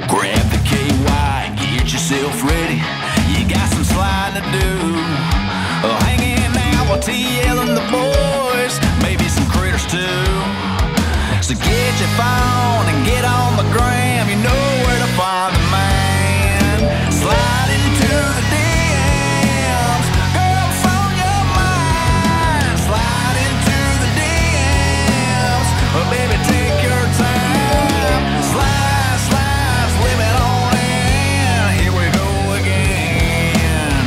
Grab the KY and get yourself ready. You got some sliding to do. Hanging out with TL and the boys, maybe some critters too. So get your phone and get on the gram. You know where to find the man. Slide into the DMs. Girls on your mind. Slide into the DMs. Well, baby, take your time. Slide, slide, slip it on in. Here we go again.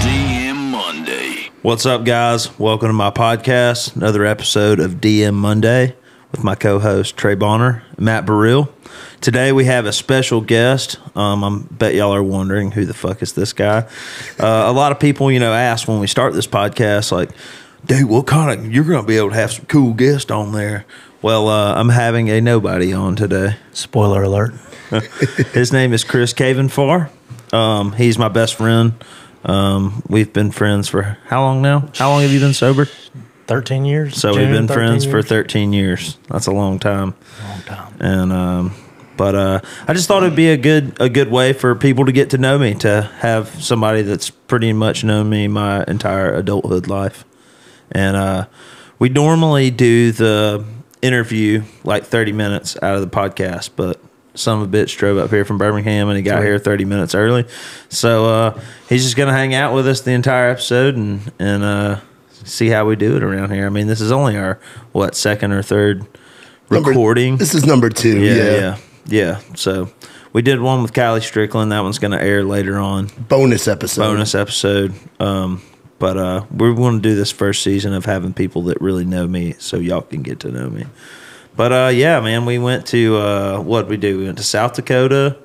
DM Monday. What's up, guys? Welcome to my podcast. Another episode of DM Monday with my co-host Trey Bonner, Matt Burrell. Today we have a special guest. I bet y'all are wondering who the fuck is this guy. A lot of people, ask when we start this podcast, like, dude, what kind of, you're going to be able to have some cool guests on there. Well, I'm having a nobody on today. Spoiler alert. His name is Kavonfar. He's my best friend. We've been friends for how long now? How long have you been sober? 13 years. So we've been friends for 13 years. That's a long time. And but I just thought it'd be a good way for people to get to know me, to have somebody that's pretty much known me my entire adulthood life. And we normally do the interview like 30 minutes out of the podcast, but son of a bitch drove up here from Birmingham and he got here 30 minutes early. So he's just gonna hang out with us the entire episode and see how we do it around here. I mean, this is only our second or third recording. This is number 2. Yeah. So we did one with Kylie Strickland. That one's going to air later on. Bonus episode. But we're going to do this first season of having people that really know me, so y'all can get to know me. But yeah, man, we went to what did we do? We went to South Dakota,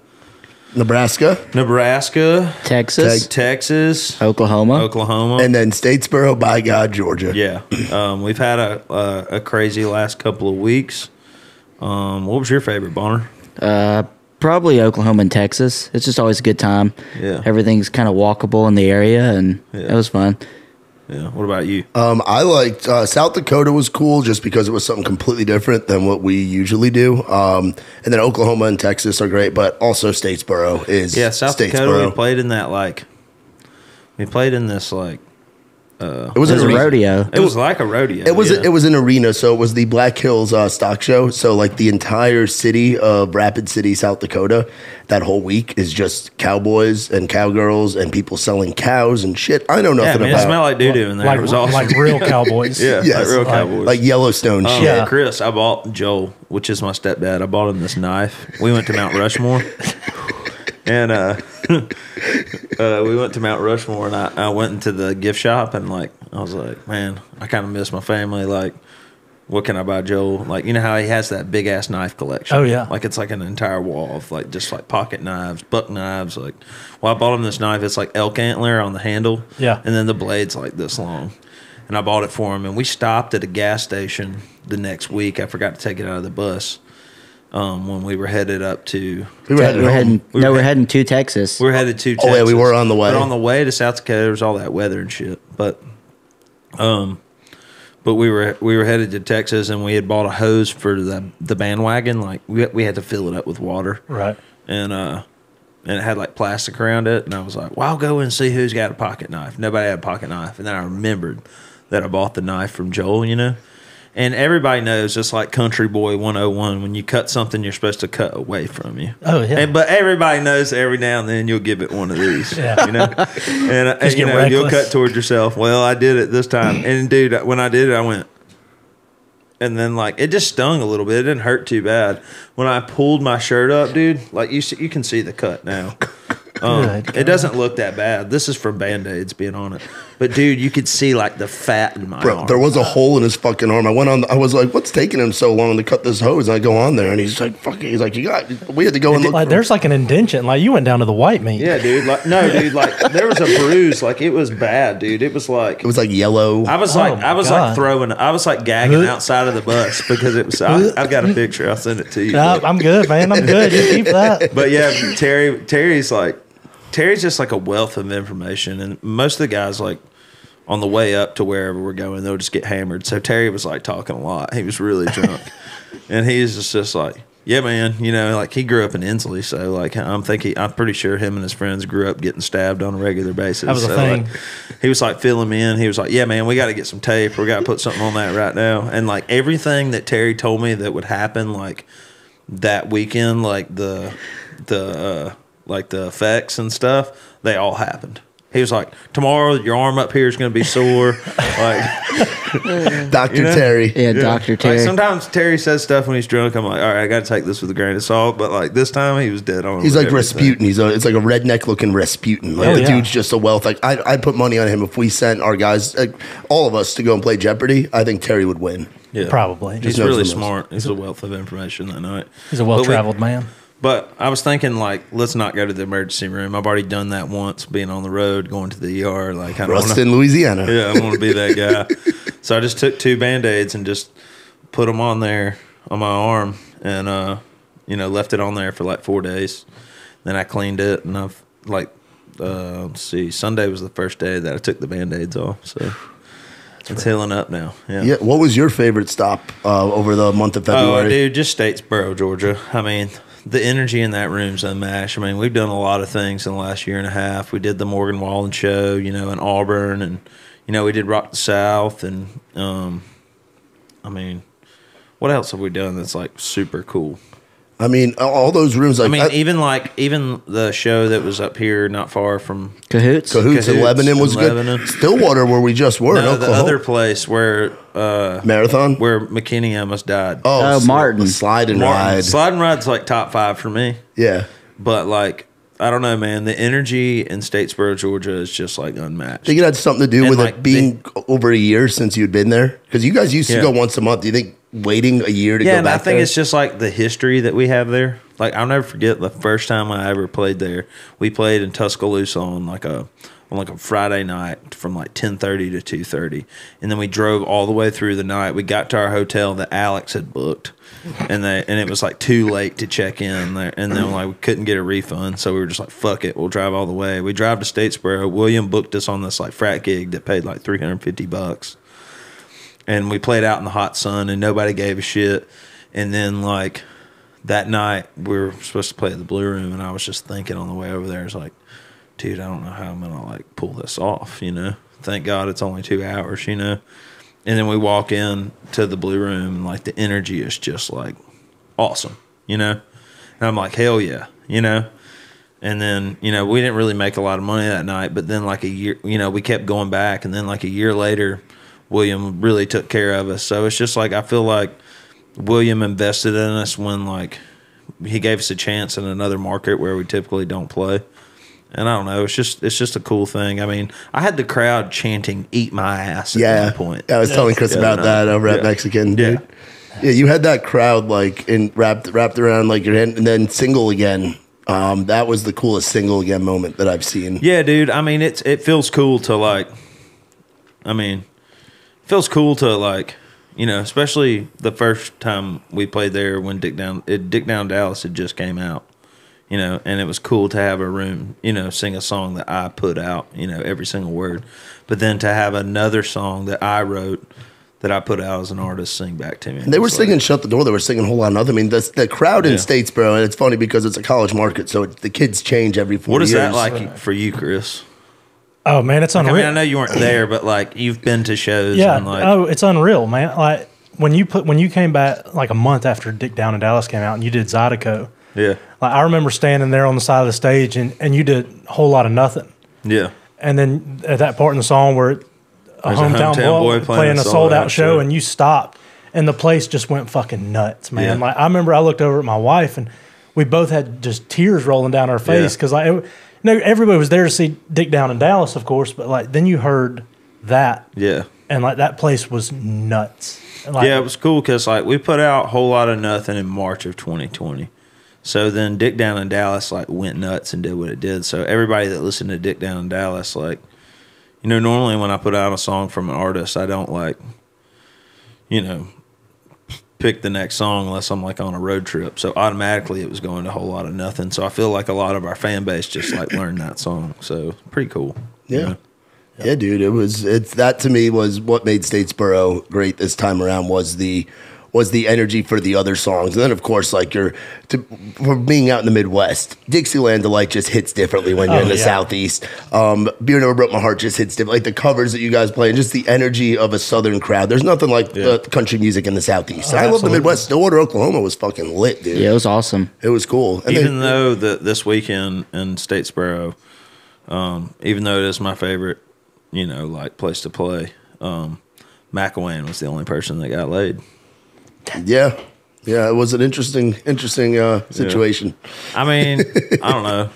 Nebraska, Texas, Oklahoma, and then Statesboro, by God, Georgia. Yeah, we've had a crazy last couple of weeks. What was your favorite, Bonner? Probably Oklahoma and Texas. It's just always a good time. Yeah, everything's kind of walkable in the area, and it was fun. Yeah. What about you? I liked South Dakota was cool just because it was something completely different than what we usually do. And then Oklahoma and Texas are great, but also Statesboro is South Dakota. We played in that it was a rodeo. It was like a rodeo. It was an arena, so it was the Black Hills stock show. So like the entire city of Rapid City, South Dakota, that whole week is just cowboys and cowgirls and people selling cows and shit. I know nothing about. It smelled like doo-doo in there. Like, it was awesome. Like real cowboys. Yes, like real cowboys. Like Yellowstone shit. Yeah, Chris, I bought Joel, which is my stepdad. I bought him this knife. We went to Mount Rushmore. And we went to Mount Rushmore, and I went into the gift shop, and I was like, man, I kind of miss my family. Like, what can I buy Joel? Like, you know how he has that big ass knife collection? Oh yeah, like it's like an entire wall of just pocket knives, buck knives. I bought him this knife. It's like elk antler on the handle. Yeah, and then the blade's like this long. And I bought it for him, and we stopped at a gas station the next week. I forgot to take it out of the bus. When we were headed up to, we're heading to Texas. We're headed to Texas. Oh yeah, we were on the way. But on the way to South Dakota, there was all that weather and shit. But we were headed to Texas, and we had bought a hose for the bandwagon. Like we had to fill it up with water, right? And it had like plastic around it. And I was like, well, I'll go and see who's got a pocket knife. Nobody had a pocket knife, and then I remembered that I bought the knife from Joel, And everybody knows, just like Country Boy 101, when you cut something, you're supposed to cut away from you. Oh, yeah. But everybody knows every now and then you'll give it one of these. Yeah. And you'll cut towards yourself. Well, I did it this time. And, dude, when I did it, I went. And then, it just stung a little bit. It didn't hurt too bad. When I pulled my shirt up, dude, you can see the cut now. It doesn't look that bad. This is from Band-Aids being on it. But, dude, you could see, the fat in my arm. There was a hole in his fucking arm. I was like, what's taking him so long to cut this hose? And I go on there, and he's like, fuck it. He's like, we had to go and look. There's an indention. You went down to the white meat. Yeah, dude. There was a bruise. It was bad, dude. It was like. It was yellow. I was gagging outside of the bus because it was. I've got a picture. I'll send it to you. I'm good, man. I'm good. You keep that. But yeah, Terry's just a wealth of information, and most of the guys on the way up to wherever we're going, they'll just get hammered. So Terry was talking a lot. He was really drunk, and he's just Yeah, man. You know, like he grew up in Inslee, so like I'm pretty sure him and his friends grew up getting stabbed on a regular basis. That was a so, thing. Like, he was like filling me in. He was like, "Yeah, man, we got to get some tape. We got to put something on that right now." And like everything that Terry told me that would happen, like that weekend, like the effects and stuff, they all happened. He was like, "Tomorrow, your arm up here is going to be sore." Like, Dr. Terry. Yeah, Dr. Terry. Like sometimes Terry says stuff when he's drunk. I'm like, all right, I got to take this with a grain of salt. But like this time, he was dead on. He's like everything. Rasputin. It's like a redneck looking Rasputin. Like the dude's just a wealth. Like I'd put money on him if we sent our guys, like, all of us, to go and play Jeopardy. I think Terry would win. Yeah, Probably. He's knows really the most. smart. He's a wealth of information that night. He's a well-traveled man. But I was thinking, like, let's not go to the emergency room. I've already done that once, being on the road, going to the ER. Like, I don't wanna, Rustin, Louisiana. yeah, I don't want to be that guy. So I just took 2 Band-Aids and just put them on there on my arm and, left it on there for like 4 days. Then I cleaned it and I've, like, let's see, Sunday was the first day that I took the Band-Aids off. So it's healing up now. Yeah. Yeah. What was your favorite stop over the month of February? Oh, dude, just Statesboro, Georgia. I mean, the energy in that room's unmatched. I mean, we've done a lot of things in the last year and a half. We did the Morgan Wallen show, in Auburn, and we did Rock the South, and I mean, what else have we done that's like super cool? I mean, all those rooms. Like, I mean, even the show that was up here, not far from Cahoots. Cahoots in Lebanon was good. Stillwater, where we just were. no, in the Oklahoma. other place where Marathon. where McKinney almost died. Oh, Martin. Slide and Martin. ride. Slide and ride's like top 5 for me. Yeah. But like, I don't know, man. The energy in Statesboro, Georgia, is just like unmatched. I think it had something to do And, with like, it being over a year since you'd been there, because you guys used to Yeah. go once a month. Do you think waiting a year to Yeah, go and back I think there? it's just like the history that we have there. Like, I'll never forget the first time I ever played there. We played in Tuscaloosa on like a Friday night from like 10:30 to 2:30, and then we drove all the way through the night. We got to our hotel that Alex had booked, and it was like too late to check in there, and then like we couldn't get a refund, so we were just like, fuck it, we'll drive all the way. We drive to Statesboro. William booked us on this like frat gig that paid like $350, and we played out in the hot sun, and nobody gave a shit. And then like that night we were supposed to play at the Blue Room, and I was just thinking on the way over there, it's like, dude, I don't know how I'm gonna like pull this off, Thank God it's only 2 hours, And then we walk in to the Blue Room, and like the energy is just like awesome, And I'm like, hell yeah, And then, we didn't really make a lot of money that night, but then like a year, we kept going back, and then like a year later, William really took care of us. So it's just like, I feel like William invested in us when like he gave us a chance in another market where we typically don't play. And I don't know, it's just a cool thing. I mean, I had the crowd chanting "Eat my ass" at one point. I was telling Chris about that over at Mexican, dude. Yeah, you had that crowd like wrapped around like your hand, and then "Single Again." That was the coolest "Single Again" moment that I've seen. Yeah, dude. I mean, it feels cool to like. I mean, it feels cool to like, especially the first time we played there when Dick Down Dallas had just came out. And it was cool to have a room, sing a song that I put out, every single word. But then to have another song that I wrote that I put out as an artist sing back to me. And they were singing "Shut the Door." They were singing a whole lot of other. I mean, the crowd in Statesboro, and it's funny because it's a college market, so the kids change every 4 years. What is that like for you, Chris? Oh man, it's unreal. I mean, I know you weren't there, but like you've been to shows. Yeah. And like, It's unreal, man. Like when you came back like a month after Dick Down in Dallas came out, and you did Zydeco. yeah, Like I remember standing there on the side of the stage, and you did a whole lot of nothing. yeah. And then at that part in the song where a hometown boy playing a sold out show, and you stopped, and the place just went fucking nuts, man. Yeah. Like I remember I looked over at my wife, and we both had just tears rolling down our face because everybody was there to see Dick Down in Dallas, of course, but like then you heard that, Yeah. and like that place was nuts. And, like, Yeah, it was cool because like we put out a whole lot of nothing in March of 2020. So then Dick Down in Dallas like went nuts and did what it did. So everybody that listened to Dick Down in Dallas, like, normally when I put out a song from an artist, I don't like, pick the next song unless I'm like on a road trip. So automatically it was going to a whole lot of nothing. So I feel like a lot of our fan base just like learned that song. So pretty cool. Yeah. Yeah, dude. That to me was what made Statesboro great this time around was was the energy for the other songs. And then, of course, like for being out in the Midwest, Dixieland Delight just hits differently when you're in the Southeast. Beer Never Broke My Heart just hits different. Like the covers that you guys play and just the energy of a Southern crowd. There's nothing like country music in the Southeast. I love the Midwest. Stillwater, Oklahoma was fucking lit, dude. Yeah, it was awesome. It was cool. And even though this weekend in Statesboro, even though it is my favorite, like place to play, Mcilwain was the only person that got laid. Yeah, it was an interesting situation. I mean, I don't know.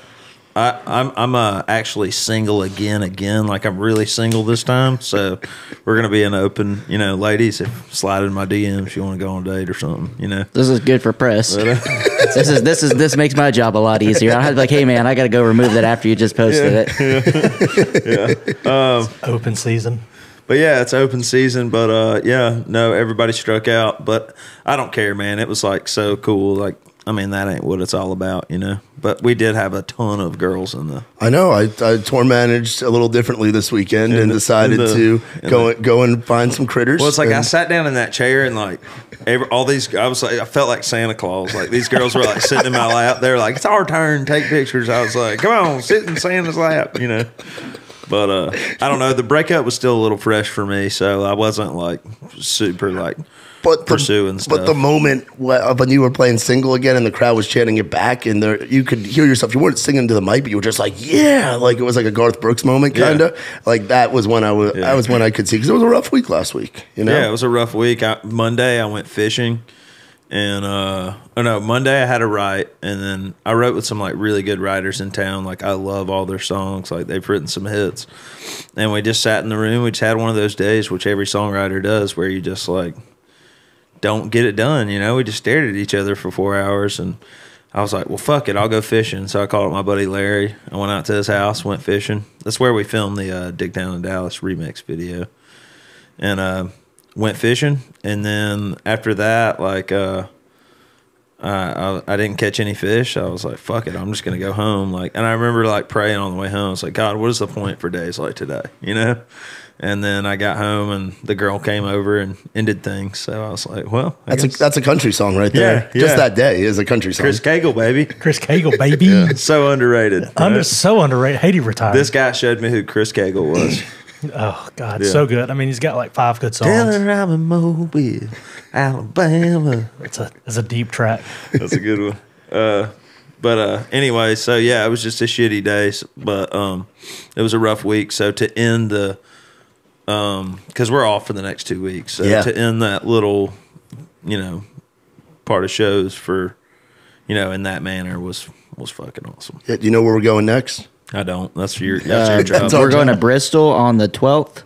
I'm actually single again. Like I'm really single this time. So we're gonna be an open, ladies, if slide in my DMs if you want to go on a date or something. This is good for press. This makes my job a lot easier. I had to be like, hey man, I got to go remove that after you just posted it. Open season. But yeah, it's open season. But everybody struck out. But I don't care, man. It was like so cool. Like, I mean, that ain't what it's all about, But we did have a ton of girls in the. I know. I tour managed a little differently this weekend and decided to go and find some critters. Well, it's like I sat down in that chair and like all these. I was like, I felt like Santa Claus. Like these girls were like sitting in my lap. They were like, "It's our turn. Take pictures." I was like, "Come on, sit in Santa's lap," But I don't know. The breakup was still a little fresh for me, so I wasn't like super like. Pursuing stuff. But the moment when you were playing single again and the crowd was chanting it back and you could hear yourself, you weren't singing to the mic, but you were just like, yeah, like it was like a Garth Brooks moment, kind of. Like that was when that was when I could see, because it was a rough week last week, Yeah, it was a rough week. Monday I went fishing, and Monday I had to write, and then I wrote with some like really good writers in town. Like I love all their songs. Like they've written some hits, and we just sat in the room. We just had one of those days, which every songwriter does, where you just like. Don't get it done, We just stared at each other for 4 hours, and I was like, well, fuck it, I'll go fishing. So I called up my buddy Larry. I went out to his house, went fishing. That's where we filmed the Dig Down in Dallas remix video. And went fishing, and then after that, like, I didn't catch any fish. I was like, fuck it, I'm just going to go home. Like, and I remember, like, praying on the way home. I was like, God, what is the point for days like today, And then I got home, and the girl came over and ended things. So I was like, well, that's a country song right there. Yeah. Just that day is a country song. Chris Cagle, baby. Chris Cagle, baby. So underrated. So underrated. Haiti retired. This guy showed me who Chris Cagle was. Oh, God, so good. I mean, he's got like 5 good songs. Tell her I'm in Mobile, Alabama. It's a deep track. That's a good one. But anyway, so yeah, it was just a shitty day. But it was a rough week. So to end the... because we're off for the next 2 weeks. So to end that little, part of shows for, in that manner was fucking awesome. Yeah, do you know where we're going next? I don't. That's your job. We're going to Bristol on the 12th.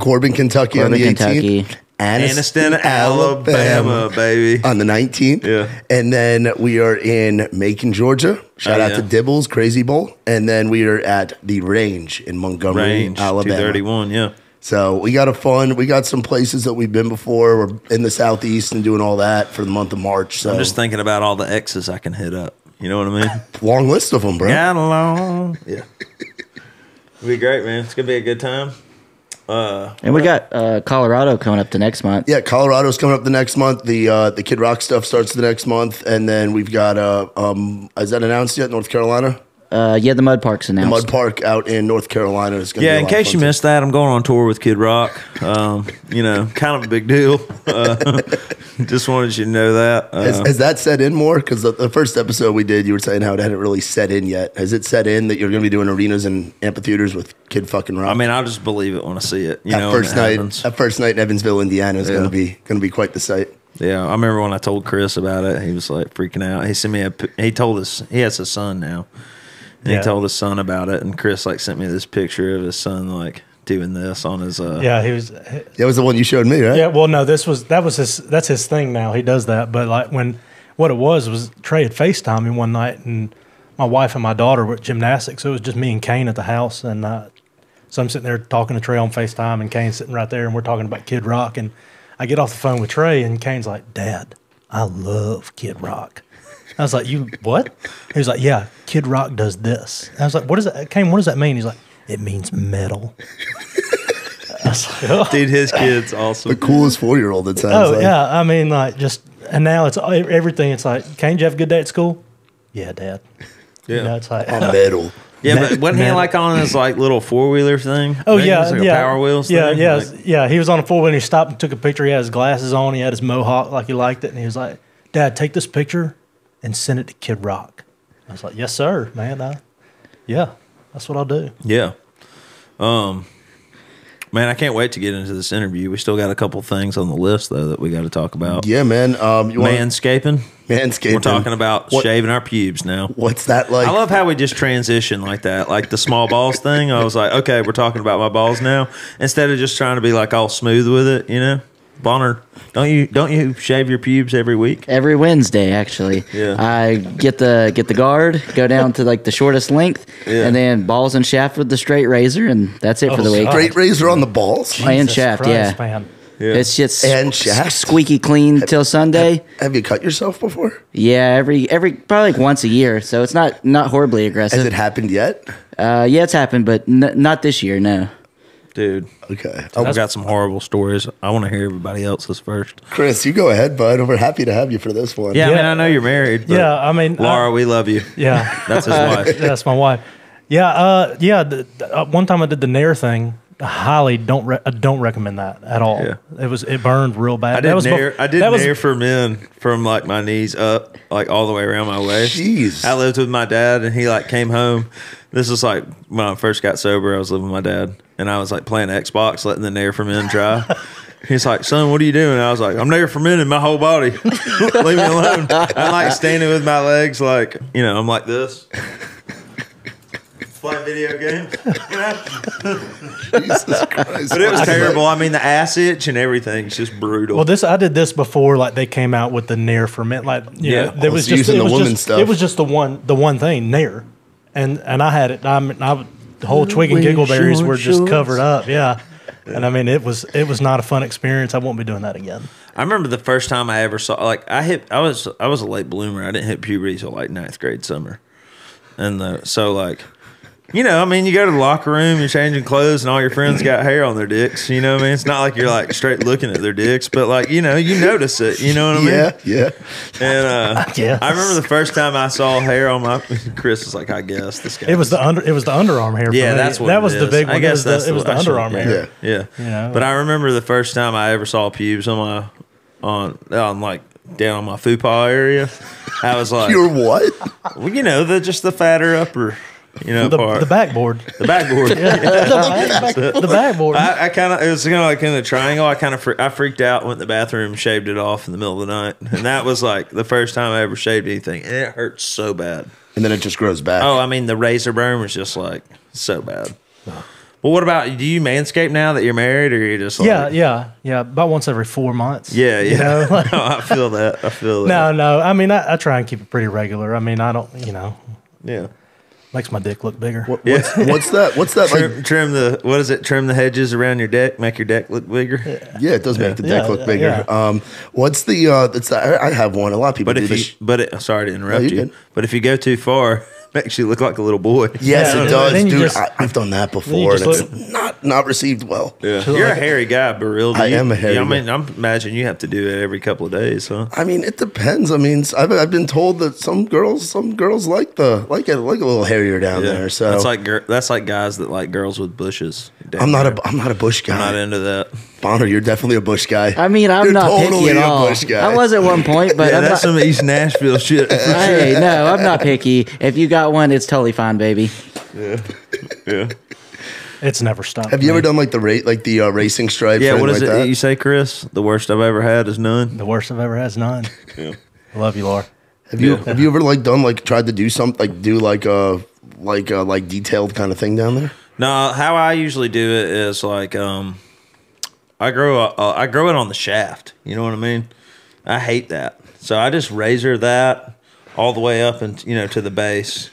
Corbin, Kentucky on the 18th. Anniston, Alabama, baby. On the 19th. Yeah. And then we are in Macon, Georgia. Shout out to Dibbles, Crazy Bowl. And then we are at the Range in Montgomery, Alabama. 231, yeah. So we got some places that we've been before. We're in the Southeast and doing all that for the month of March. So I'm just thinking about all the X's I can hit up. You know what I mean? Long list of them, bro. Got along. Yeah. It'll be great, man. It's going to be a good time. And we got Colorado coming up the next month. Yeah, Colorado's coming up the next month. The Kid Rock stuff starts the next month, and then we've got is that announced yet? North Carolina. The Mud Park's announced. The Mud Park out in North Carolina is going to be in case you missed that, I'm going on tour with Kid Rock. Kind of a big deal. Just wanted you to know that. Has that set in more? Because the first episode we did, you were saying how it hadn't really set in yet. Has it set in that you're going to be doing arenas and amphitheaters with Kid fucking Rock? I mean, I'll just believe it when I see it. That first night in Evansville, Indiana is going to be quite the sight. Yeah, I remember when I told Chris about it, he was like freaking out. He sent me he told us he has a son now. And he told his son about it, and Chris like sent me this picture of his son like doing this on his. He was. That was the one you showed me, right? Yeah. Well, no, that's his thing now. He does that, but like what it was Trey had FaceTimed me one night, and my wife and my daughter were at gymnastics, so it was just me and Kane at the house, and so I'm sitting there talking to Trey on FaceTime, and Kane's sitting right there, and we're talking about Kid Rock, and I get off the phone with Trey, and Kane's like, "Dad, I love Kid Rock." I was like, "You what?" He was like, "Yeah, Kid Rock does this." I was like, "What does that, Kane? What does that mean?" He's like, "It means metal." I was like, oh. Dude, his kid's awesome. The coolest 4-year-old, it sounds Oh like. yeah, I mean, like and now it's everything. It's like, Kane, did you have a good day at school? Yeah, Dad. Yeah. You know, it's like, On middle. Yeah, but wasn't he like on his like little 4-wheeler thing? oh Maybe it yeah, was like yeah, a Power Wheels yeah, thing? yeah, Like, yeah. He was on a 4-wheeler. He stopped and took a picture. He had his glasses on. He had his mohawk, like he liked it, and he was like, "Dad, take this picture and send it to Kid Rock." I was like, "Yes, sir, man. Yeah, that's what I'll do." yeah. Man, I can't wait to get into this interview. We still got a couple things on the list though that we got to talk about. Yeah, man. Manscaping. Manscaping. We're talking about shaving our pubes now. What's that like? I love how we just transition like that, like the small balls thing. I was like, okay, we're talking about my balls now, instead of just trying to be like all smooth with it, you know. Bonner, don't you shave your pubes every week? Every Wednesday, actually. Yeah. I get the guard, go down to like the shortest length, Yeah. and then balls and shaft with the straight razor, and that's it for the week. God. Straight razor on the balls? And Jesus shaft, Christ, yeah. man. Yeah. It's just And shaft? squeaky clean till Sunday. Have you cut yourself before? Yeah, every probably like once a year, so it's not horribly aggressive. Has it happened yet? Yeah, it's happened, but not this year. No. Dude. Okay. I've got some horrible stories. I want to hear everybody else's first. Chris, you go ahead, bud. We're happy to have you for this one. Yeah, I Yeah. mean, I know you're married. But Yeah, I mean, Laura, we love you. Yeah, That's his wife. that's my wife. Yeah, one time I did the Nair thing. I highly don't recommend that at all. Yeah. It burned real bad. I did that was Nair for men from like my knees up, like all the way around my waist. Jeez. I lived with my dad, and he like came home. This was like when I first got sober. I was living with my dad, and I was like playing Xbox, letting the Nair for men dry. He's like, "Son, what are you doing?" I was like, "I'm Nair for men in my whole body. Leave me alone." I'm like standing with my legs, like, you know, I'm like this. Playing video games, you know? Jesus Christ. But it was terrible. I mean, the ass itch and everything's just brutal. Well, I did this before. Like they came out with the Nair for men. Like Yeah. there was so just using it the was woman just stuff. it was just the one thing Nair, and I had it. The whole twig and giggle berries were just covered up. Yeah. And I mean, it was not a fun experience. I won't be doing that again. I remember the first time I ever saw, like, I was a late bloomer. I didn't hit puberty till like 9th grade summer, and so like, you know, I mean, you go to the locker room, you're changing clothes, and all your friends got hair on their dicks. You know what I mean? It's not like you're like straight looking at their dicks, but like, you know, you notice it. You know what I mean? Yeah. And Yes. I remember the first time I saw hair on my. Chris was like, I guess this guy. It was the underarm hair. Yeah, for me. that's what that it was the is. big one. I guess that's it was the underarm hair. Yeah. You know, But I remember the first time I ever saw pubes on like down on my fupa area. I was like, You're what? well, you know, just the fatter upper, you know, part. The backboard. The backboard. The backboard. I kind of, it was kind of like in a triangle. I freaked out, went to the bathroom, shaved it off in the middle of the night. And that was like the first time I ever shaved anything. And it hurt so bad. And then it just grows back. Oh, I mean, the razor burn was just like so bad. Well, what about, do you manscape now that you're married, or you just like, yeah. About once every 4 months. Yeah. You know, like- No, I feel that. No. I mean, I try and keep it pretty regular. I mean, I don't. Yeah. Makes my dick look bigger. What's that? What's that like? Trim the hedges around your deck, make your deck look bigger. Yeah, it does make the deck Yeah, look bigger. yeah. What's the? I have one. A lot of people But do if this. sorry to interrupt you're you, good. but if you go too far, it makes you look like a little boy. Yes, Yeah, it does, then you dude. just- I've done that before, and just it's not received well. Yeah. You're a hairy guy, Baril. I am a hairy I mean, I imagine you have to do it every couple of days, huh? I mean, it depends. I mean, I've been told that some girls like it a little hairier down there. So that's like guys that like girls with bushes. I'm not a bush guy. I'm not into that. Bonner, you're definitely a bush guy. I mean, I'm You're not totally picky at a all. bush guy. I was at one point, but Yeah, I'm that's not. some East Nashville shit. Hey, no, I'm not picky. If you got one, it's totally fine, baby. Yeah. It's never stopped. Have you me. ever done like the racing stripes? Yeah. or What is anything it like you say, Chris? The worst I've ever had is none. The worst I've ever had is none. Yeah. I love you, Laura. that? Have you ever tried to do something like a detailed kind of thing down there? No, how I usually do it is like I grow it on the shaft. You know what I mean? I hate that, so I just razor that all the way up and to the base,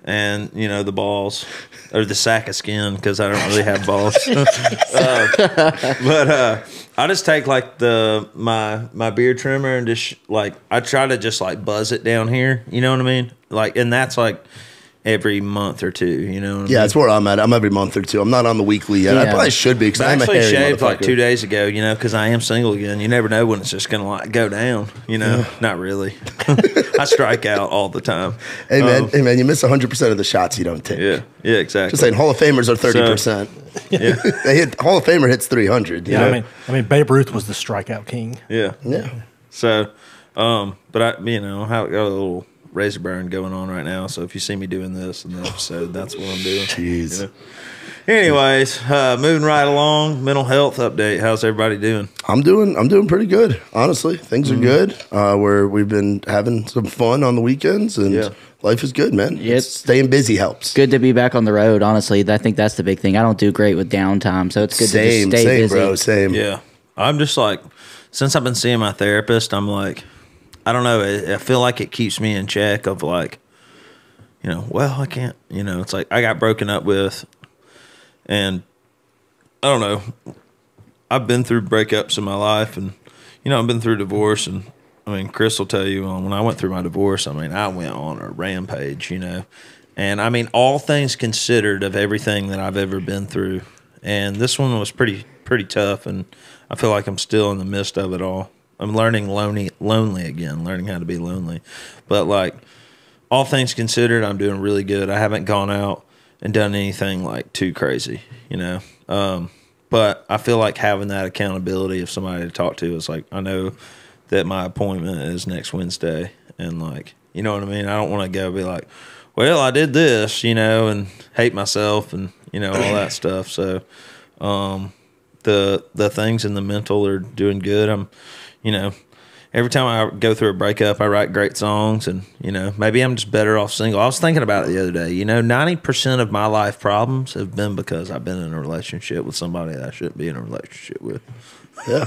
and the balls or the sack of skin because I don't really have balls. But I just take like my beard trimmer and just like I try to just like buzz it down here. You know what I mean? Like, and that's like. every month or two. You know? What I Yeah, mean? that's where I'm at. I'm every month or two. I'm not on the weekly yet. I Yeah. probably should be because I I'm a actually hairy shaved like motherfucker. 2 days ago, you know, because I am single again. You never know when it's just going to like go down, you know. Not really. I strike out all the time. Hey man, you miss 100% of the shots you don't take. Yeah, exactly. Just saying, Hall of Famers are 30%. Yeah, They hit Hall of Famer hits 300. You Yeah, know? I mean, Babe Ruth was the strikeout king. yeah. Yeah. So, but I, you know, I got a little razor burn going on right now. So if you see me doing this in the episode, that's what I'm doing. Jeez. You know? Anyways, moving right along. Mental health update. How's everybody doing? I'm doing pretty good. Honestly, things are good. We've been having some fun on the weekends, and Yeah. life is good, man. Yep. Staying busy helps. Good to be back on the road. Honestly, I think that's the big thing. I don't do great with downtime, so it's good to just stay busy. bro. Same. Yeah, I'm just like, since I've been seeing my therapist, I'm like, I don't know. I feel like it keeps me in check of like, you know, well, I can't, you know, it's like I got broken up with, and I don't know. I've been through breakups in my life, and, you know, I've been through divorce, and I mean, Chris will tell you when I went through my divorce, I mean, I went on a rampage, you know, and I mean, all things considered of everything that I've ever been through, and this one was pretty tough, and I feel like I'm still in the midst of it all. I'm learning lonely again, learning how to be lonely. But like, all things considered, I'm doing really good. I haven't gone out and done anything like too crazy, you know. But I feel like having that accountability of somebody to talk to is like, I know that my appointment is next Wednesday, and like, you know what I mean? I don't want to go be like, well, I did this, you know, and hate myself and, you know, all that stuff. So the things in the mental are doing good. I'm, you know, every time I go through a breakup, I write great songs, and, you know, maybe I'm just better off single. I was thinking about it the other day. You know, 90% of my life problems have been because I've been in a relationship with somebody that I shouldn't be in a relationship with. Yeah.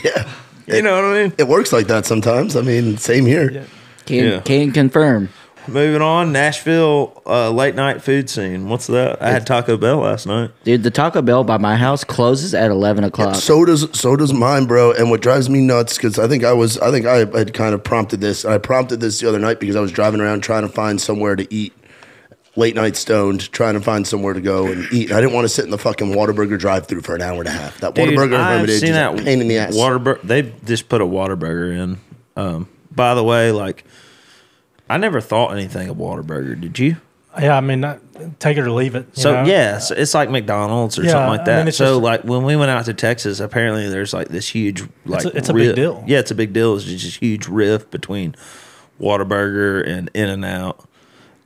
Yeah. You know what I mean? It works like that sometimes. I mean, same here. Can confirm. Moving on, Nashville late night food scene. What's that? I had Taco Bell last night. Dude, the Taco Bell by my house closes at 11 o'clock. So does mine, bro. And what drives me nuts, because I think I had kind of prompted this. I prompted this the other night because I was driving around trying to find somewhere to eat, late night stoned, trying to find somewhere to go and eat. I didn't want to sit in the fucking Whataburger drive-through for an hour and a half. That Whataburger in I've Hermitage seen is that a pain in the ass. They just put a Whataburger in. By the way, like, I never thought anything of Whataburger. Did you? Yeah, I mean, take it or leave it. you So know? yes, it's like McDonald's or Yeah, something like I that. mean, it's So just- like when we went out to Texas, apparently there's like this huge like it's a big rift. deal. Yeah, it's a big deal. It's just this huge rift between Whataburger and In-N-Out.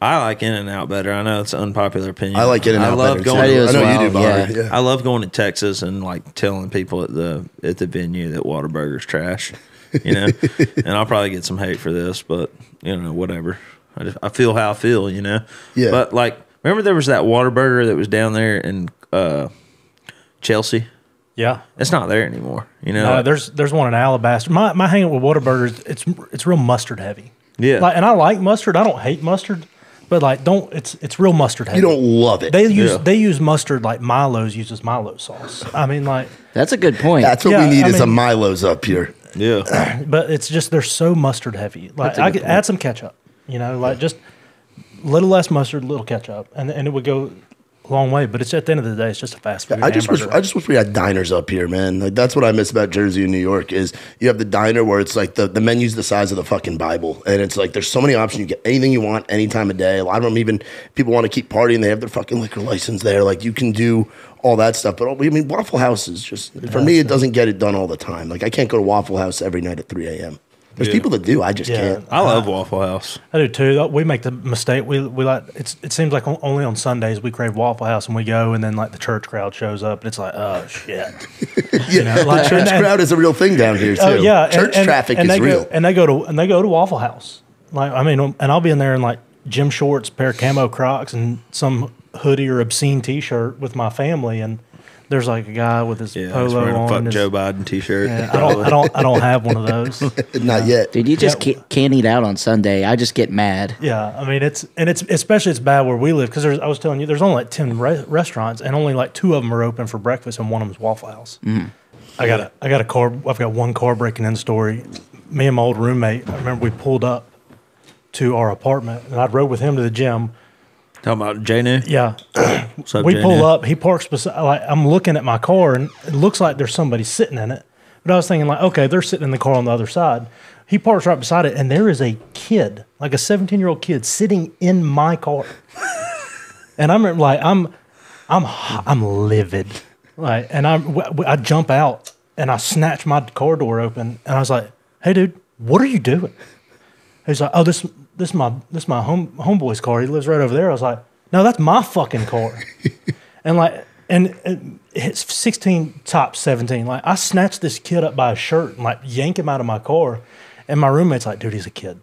I like In-N-Out better. I know it's an unpopular opinion. I like In-N-Out I love better, going. I do too. as I know well, you do, Bonner. yeah. Yeah. I love going to Texas and like telling people at the venue that Whataburger's trash, you know. And I'll probably get some hate for this, but you know, whatever. I feel how I feel, you know. Yeah. But like, remember there was that Whataburger that was down there in Chelsea. Yeah. It's not there anymore, you know. No, there's one in Alabaster. My hang up with Whataburgers, it's real mustard heavy. Yeah. Like, and I like mustard. I don't hate mustard, but like it's real mustard heavy. You don't love it. They use mustard like Milo's uses Milo sauce. I mean, like, That's a good point. That's what Yeah, we need I is a mean- Milo's up here. Yeah. but it's just they're so mustard heavy. Like, a I good could add some ketchup. You know, like just a little less mustard, a little ketchup, and it would go a long way. But it's at the end of the day, it's just a fast food. I just wish hamburger. we had diners up here, man. Like that's what I miss about Jersey and New York is you have the diner where it's like the menu's the size of the fucking Bible, and it's like there's so many options. You get anything you want any time of day. A lot of them even people want to keep partying. They have their fucking liquor license there. Like you can do all that stuff. But I mean, Waffle House is just for me. It doesn't get it done all the time. Like I can't go to Waffle House every night at 3 a.m. There's people that do. I just can't. I love Waffle House. I do too. We make the mistake. We like it seems like only on Sundays we crave Waffle House and we go, and then like the church crowd shows up and it's like, oh shit. Yeah, know, like- the church and- crowd is a real thing down here too. Oh yeah, church traffic and is they real. and they go to Waffle House. Like I mean, and I'll be in there in like gym shorts, pair of camo Crocs, and some hoodie or obscene T-shirt with my family, and there's like a guy with his Yeah, he's polo wearing a on. fuck his- Joe Biden T-shirt. Yeah, I don't have one of those. Not yet. Dude, you just can't eat out on Sunday. I just get mad. Yeah, I mean it's especially it's bad where we live because I was telling you there's only like 10 restaurants and only like 2 of them are open for breakfast and one of them's Waffle House. I've got one car breaking in story. Me and my old roommate, I remember we pulled up to our apartment and I rode with him to the gym. Talking about J-New? Yeah. What's up, We J-New? pull up. He parks beside. Like, I'm looking at my car, and it looks like there's somebody sitting in it. But I was thinking, like, okay, they're sitting in the car on the other side. He parks right beside it, and there is a kid, like a 17-year-old kid, sitting in my car. And I remember, like, I'm livid, like, and I jump out and I snatch my car door open, and I was like, "Hey, dude, what are you doing?" He's like, "Oh, this my homeboy's car. He lives right over there." I was like, "No, that's my fucking car." and it's 16 top 17. Like, I snatched this kid up by his shirt and like yank him out of my car, and my roommate's like, "Dude, he's a kid.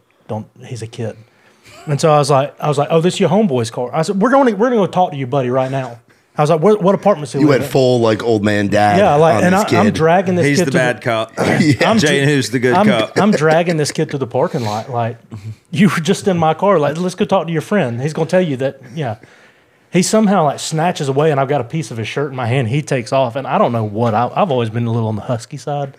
He's a kid." And so I was like, "Oh, this is your homeboy's car." I said, "We're going to go talk to you, buddy, right now." I was like, "What apartment's he You live went in?" full like old man dad. Yeah, like, on and this kid. I'm dragging this He's kid. the bad cop. Yeah. J-New's the good cop. I'm dragging this kid to the parking lot. Like, you were just in my car. Like, let's go talk to your friend. He's gonna tell you that. Yeah. He somehow like snatches away, and I've got a piece of his shirt in my hand. He takes off, and I don't know what I've always been a little on the husky side.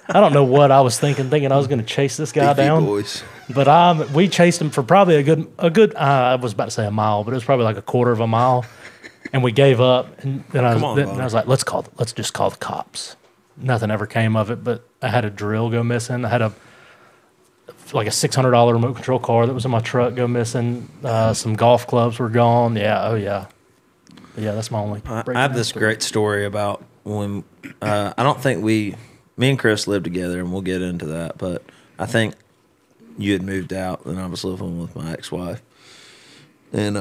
I don't know what I was thinking I was going to chase this guy Beefy down. boys. But we chased him for probably a good. I was about to say a mile, but it was probably like a quarter of a mile, and we gave up. And then I was like, let's just call the cops. Nothing ever came of it, but I had a drill go missing. I had a $600 remote control car that was in my truck go missing. Some golf clubs were gone. Yeah, oh yeah, yeah. That's my only. I have this great story about when I don't think me and Chris lived together, and we'll get into that. But I think you had moved out, and I was living with my ex-wife, and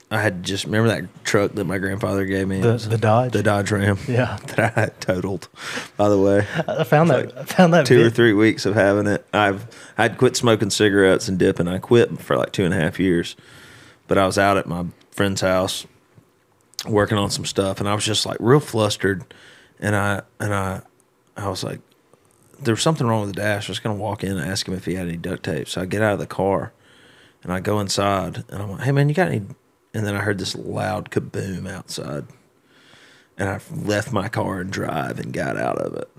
I had just remember that truck that my grandfather gave me, the Dodge, the Dodge Ram, yeah, that I had totaled. By the way, I found that 2 or 3 weeks of having it. I'd quit smoking cigarettes and dipping. I quit for like 2.5 years, but I was out at my friend's house working on some stuff, and I was just like real flustered, and I was like, there was something wrong with the dash. I was going to walk in and ask him if he had any duct tape. So I get out of the car, and I go inside, and I'm like, "Hey, man, you got any?" And then I heard this loud kaboom outside, and I left my car and drive and got out of it.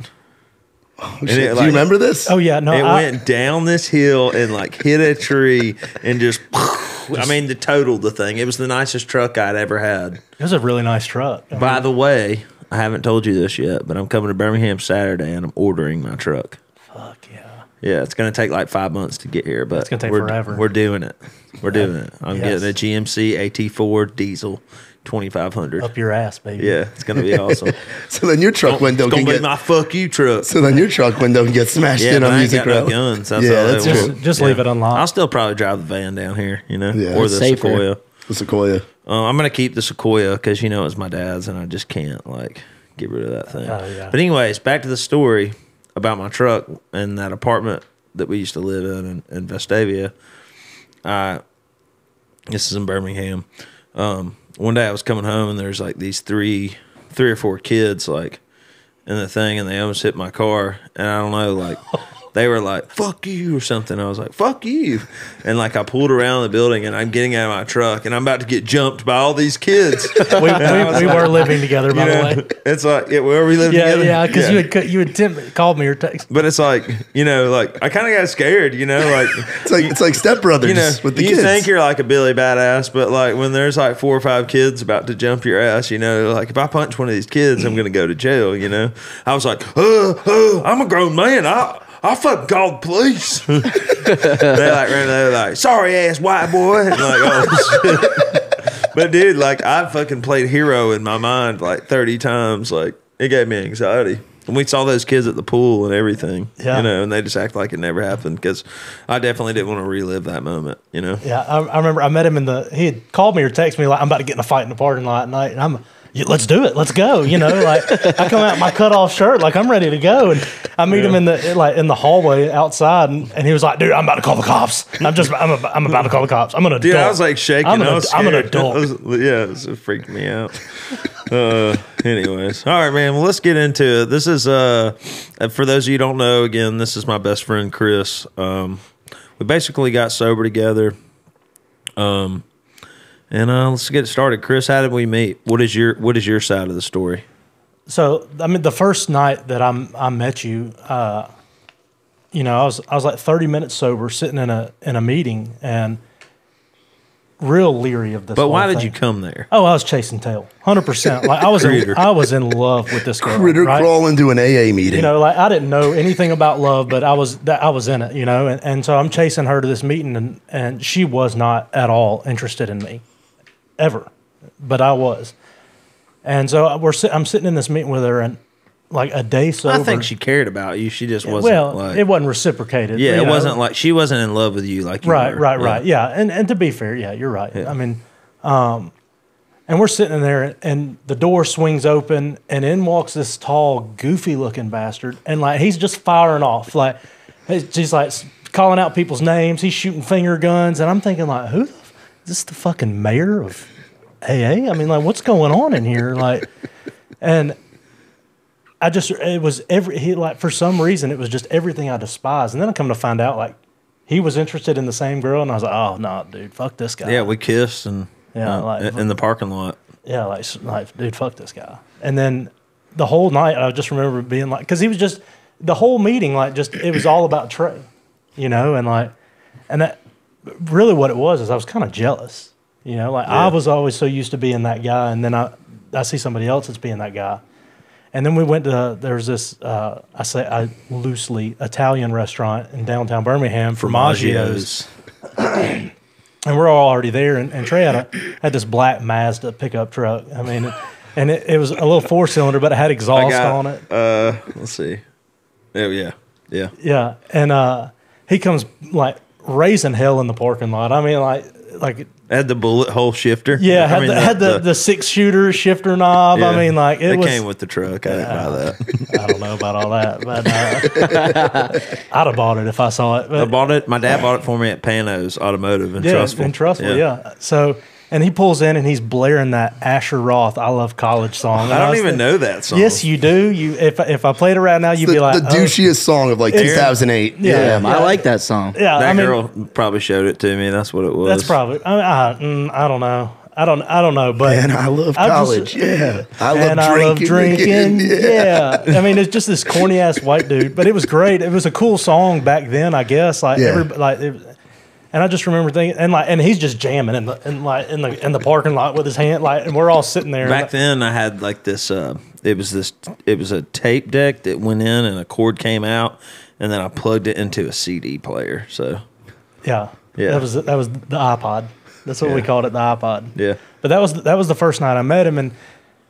Oh, do you remember this? Oh yeah, no, It went down this hill and like hit a tree and just I mean, totaled the thing. It was the nicest truck I'd ever had. It was a really nice truck. By the way, I haven't told you this yet, but I'm coming to Birmingham Saturday and I'm ordering my truck. Fuck yeah. Yeah, it's going to take like 5 months to get here, but It's gonna take forever. We're doing it. We're doing it. I'm Yes. getting a GMC AT4 diesel 2500. Up your ass, baby. Yeah, it's going to be awesome. So then your truck window It's can going to be get. my fuck you truck. So then your truck window can get smashed Yeah, in but on I ain't Music got no Row. guns. That's Yeah, all that's it true. was. Just leave it unlocked. I'll still probably drive the van down here, you know, Yeah, or it's the safer. Sequoia. The Sequoia. I'm gonna keep the Sequoia because you know it's my dad's, and I just can't like get rid of that thing. Oh, yeah. But anyways, back to the story about my truck and that apartment that we used to live in Vestavia. This is in Birmingham. One day I was coming home and there's like these three or four kids like in the thing, and they almost hit my car, and I don't know, like they were like "fuck you" or something. I was like "fuck you," and like I pulled around the building, and I'm getting out of my truck, and I'm about to get jumped by all these kids. we were living together, by the way. It's like, yeah, where we live Yeah, together. yeah, because you had called me or text. But it's like, you know, like I kind of got scared, you know, like It's like Step Brothers you know, with the you kids. think you're like a Billy Badass, but like when there's like 4 or 5 kids about to jump your ass, you know, like if I punch one of these kids, I'm gonna go to jail. You know, I was like, I'm a grown man. I fucking called the police. They like ran. They were like, sorry ass white boy. And like, oh shit. But dude, like I fucking played hero in my mind like 30 times. Like it gave me anxiety. And we saw those kids at the pool and everything, Yeah. you know, and they just act like it never happened because I definitely didn't want to relive that moment, you know. Yeah, I remember I met him he had called me or texted me like, I'm about to get in a fight in the parking lot at night, and let's do it, let's go, you know, like I come out in my cut off shirt, like I'm ready to go, and I meet him in the hallway outside, and he was like, dude, I'm about to call the cops. I'm about to call the cops. I'm an adult. Dude, I was like shaking. I'm I was scared. an adult. Yeah, it freaked me out. Anyways, all right, man. Well, let's get into it. This is for those of you who don't know. Again, this is my best friend Chris. We basically got sober together. And let's get started. Chris, how did we meet? What is your side of the story? So, I mean, the first night that I met you, you know, I was like 30 minutes sober, sitting in a meeting, and real leery of this. But why whole did thing. you come there? Oh, I was chasing tail, 100%. Like I was in love with this girl. Critter right? crawl into an AA meeting. You know, like I didn't know anything about love, but I was in it. You know, and so I'm chasing her to this meeting, and she was not at all interested in me, ever, but I was. And so I'm sitting in this meeting with her, and like a day sober. I think she cared about you. She just wasn't. Well, like, it wasn't reciprocated. Yeah, you it know? wasn't like she wasn't in love with you like you Right, were. right. Yeah, and to be fair, yeah, you're right. Yeah. I mean, and we're sitting in there, and the door swings open, and in walks this tall, goofy-looking bastard, and like he's just firing off, like he's like calling out people's names. He's shooting finger guns, and I'm thinking like, is this the fucking mayor of AA? I mean, like, what's going on in here? Like, and for some reason, it was just everything I despised. And then I come to find out, like, he was interested in the same girl, and I was like, oh, no, dude, fuck this guy. Yeah, we kissed and like, in the parking lot. Yeah, like, dude, fuck this guy. And then the whole night, I just remember being like, because he was just, the whole meeting, like, just, it was all about Trey, you know, and that, really what it was is I was kind of jealous, you know, like, I was always so used to being that guy, and then I see somebody else that's being that guy. And then we went to, there's this, I loosely, Italian restaurant in downtown Birmingham, Formaggio's. And we're all already there. And Trey had this black Mazda pickup truck. I mean, and it was a little 4-cylinder, but it had exhaust on it. Let's see. Oh, yeah. Yeah. Yeah. And he comes like raising hell in the parking lot. I mean, like Had the bullet hole shifter. yeah, had the 6-shooter shifter knob. Yeah. I mean, like it came with the truck. I didn't buy that. I don't know about all that, but I'd have bought it if I saw it. But, I bought it. My dad bought it for me at Pano's Automotive in Trussville. in Trussville, yeah. So, and he pulls in and he's blaring that Asher Roth "I Love College" song. I don't even know that song. Yes, you do. If I played it right now, you'd be like, the douchiest song of like 2008. Yeah. I like that song. Yeah, That I mean, girl probably showed it to me. That's what it was. that's probably. I don't know. I don't know. But And I love college. Yeah. I love drinking. Yeah. I mean, it's just this corny ass white dude, but it was great. It was a cool song back then, I guess. Like and I just remember thinking, and he's just jamming in the parking lot with his hand, like, and we're all sitting there. Back then, I had like this. It was a tape deck that went in, and a cord came out, and then I plugged it into a CD player. So yeah. That was the iPod. That's what we called it, the iPod. yeah. But that was the first night I met him, and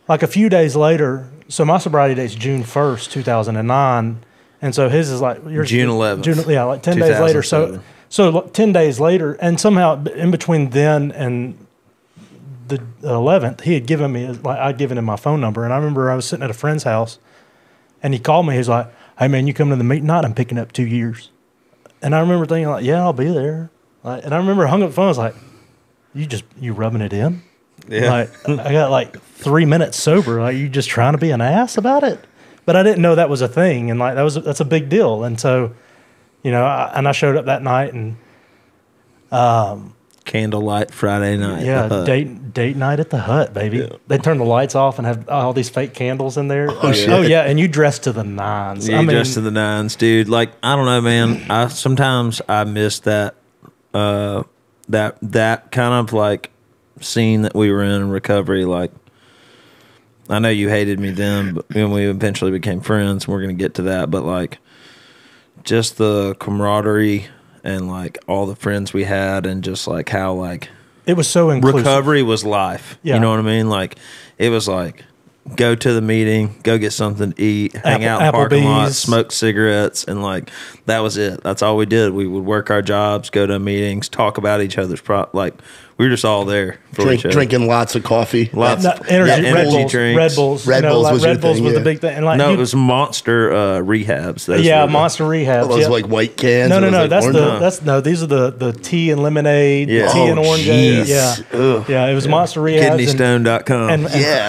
like a few days later. So my sobriety date's June 1st, 2009, and so his is like June 11th. Like 10 days later. 2007. So 10 days later, and somehow in between then and the 11th, he had given me, like, I'd given him my phone number. And I remember I was sitting at a friend's house, and he called me. He was like, "Hey, man, you coming to the meeting tonight? I'm picking up 2 years." And I remember thinking, like, yeah, I'll be there. Like, and I remember I hung up the phone. I was like, you rubbing it in? Yeah. Like, I got like 3 minutes sober. Like, you just trying to be an ass about it? But I didn't know that was a thing. And like, that's a big deal. And so, you know, I showed up that night, and Candlelight Friday night. yeah, date night at the Hut, baby. Yeah. They turn the lights off and have all these fake candles in there. Oh yeah, and you dress to the nines. Yeah, dressed to the nines, dude. Like, I don't know, man. Sometimes I miss that that kind of like scene that we were in recovery. Like, I know you hated me then, but when we eventually became friends, we're gonna get to that. But like, just the camaraderie and like all the friends we had, and just like how like it was so inclusive. Recovery was life. Yeah. You know what I mean? Like, it was like, go to the meeting, go get something to eat, hang out in the parking lot, smoke cigarettes, and like, that was it. That's all we did. We would work our jobs, go to meetings, talk about each other's like, we were just all there for each other. Drinking lots of coffee. Energy drinks. Red Bulls. Red Bulls was the big thing. And like, no, it was Monster rehabs. Monster rehabs. Oh, those like white cans. No. Like these are the tea and lemonade, tea and orange. Yeah. It was Monster rehabs. Kidneystone.com.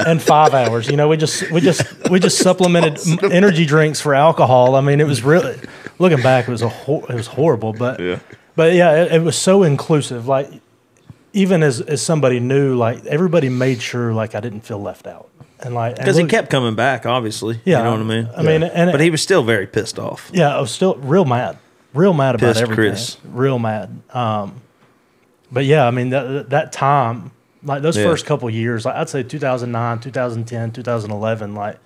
And 5 hours. You know, we just supplemented energy drinks for alcohol. I mean, it was really, looking back, it was horrible, but it was so inclusive. Like, even as somebody new, like, everybody made sure, like, I didn't feel left out, and like, because he kept coming back, obviously. Yeah, you know what I mean. But he was still very pissed off. Yeah, I was still real mad about everything. Chris. Real mad. but yeah, I mean that time, like those first couple years, like I'd say 2009, 2010, 2011, like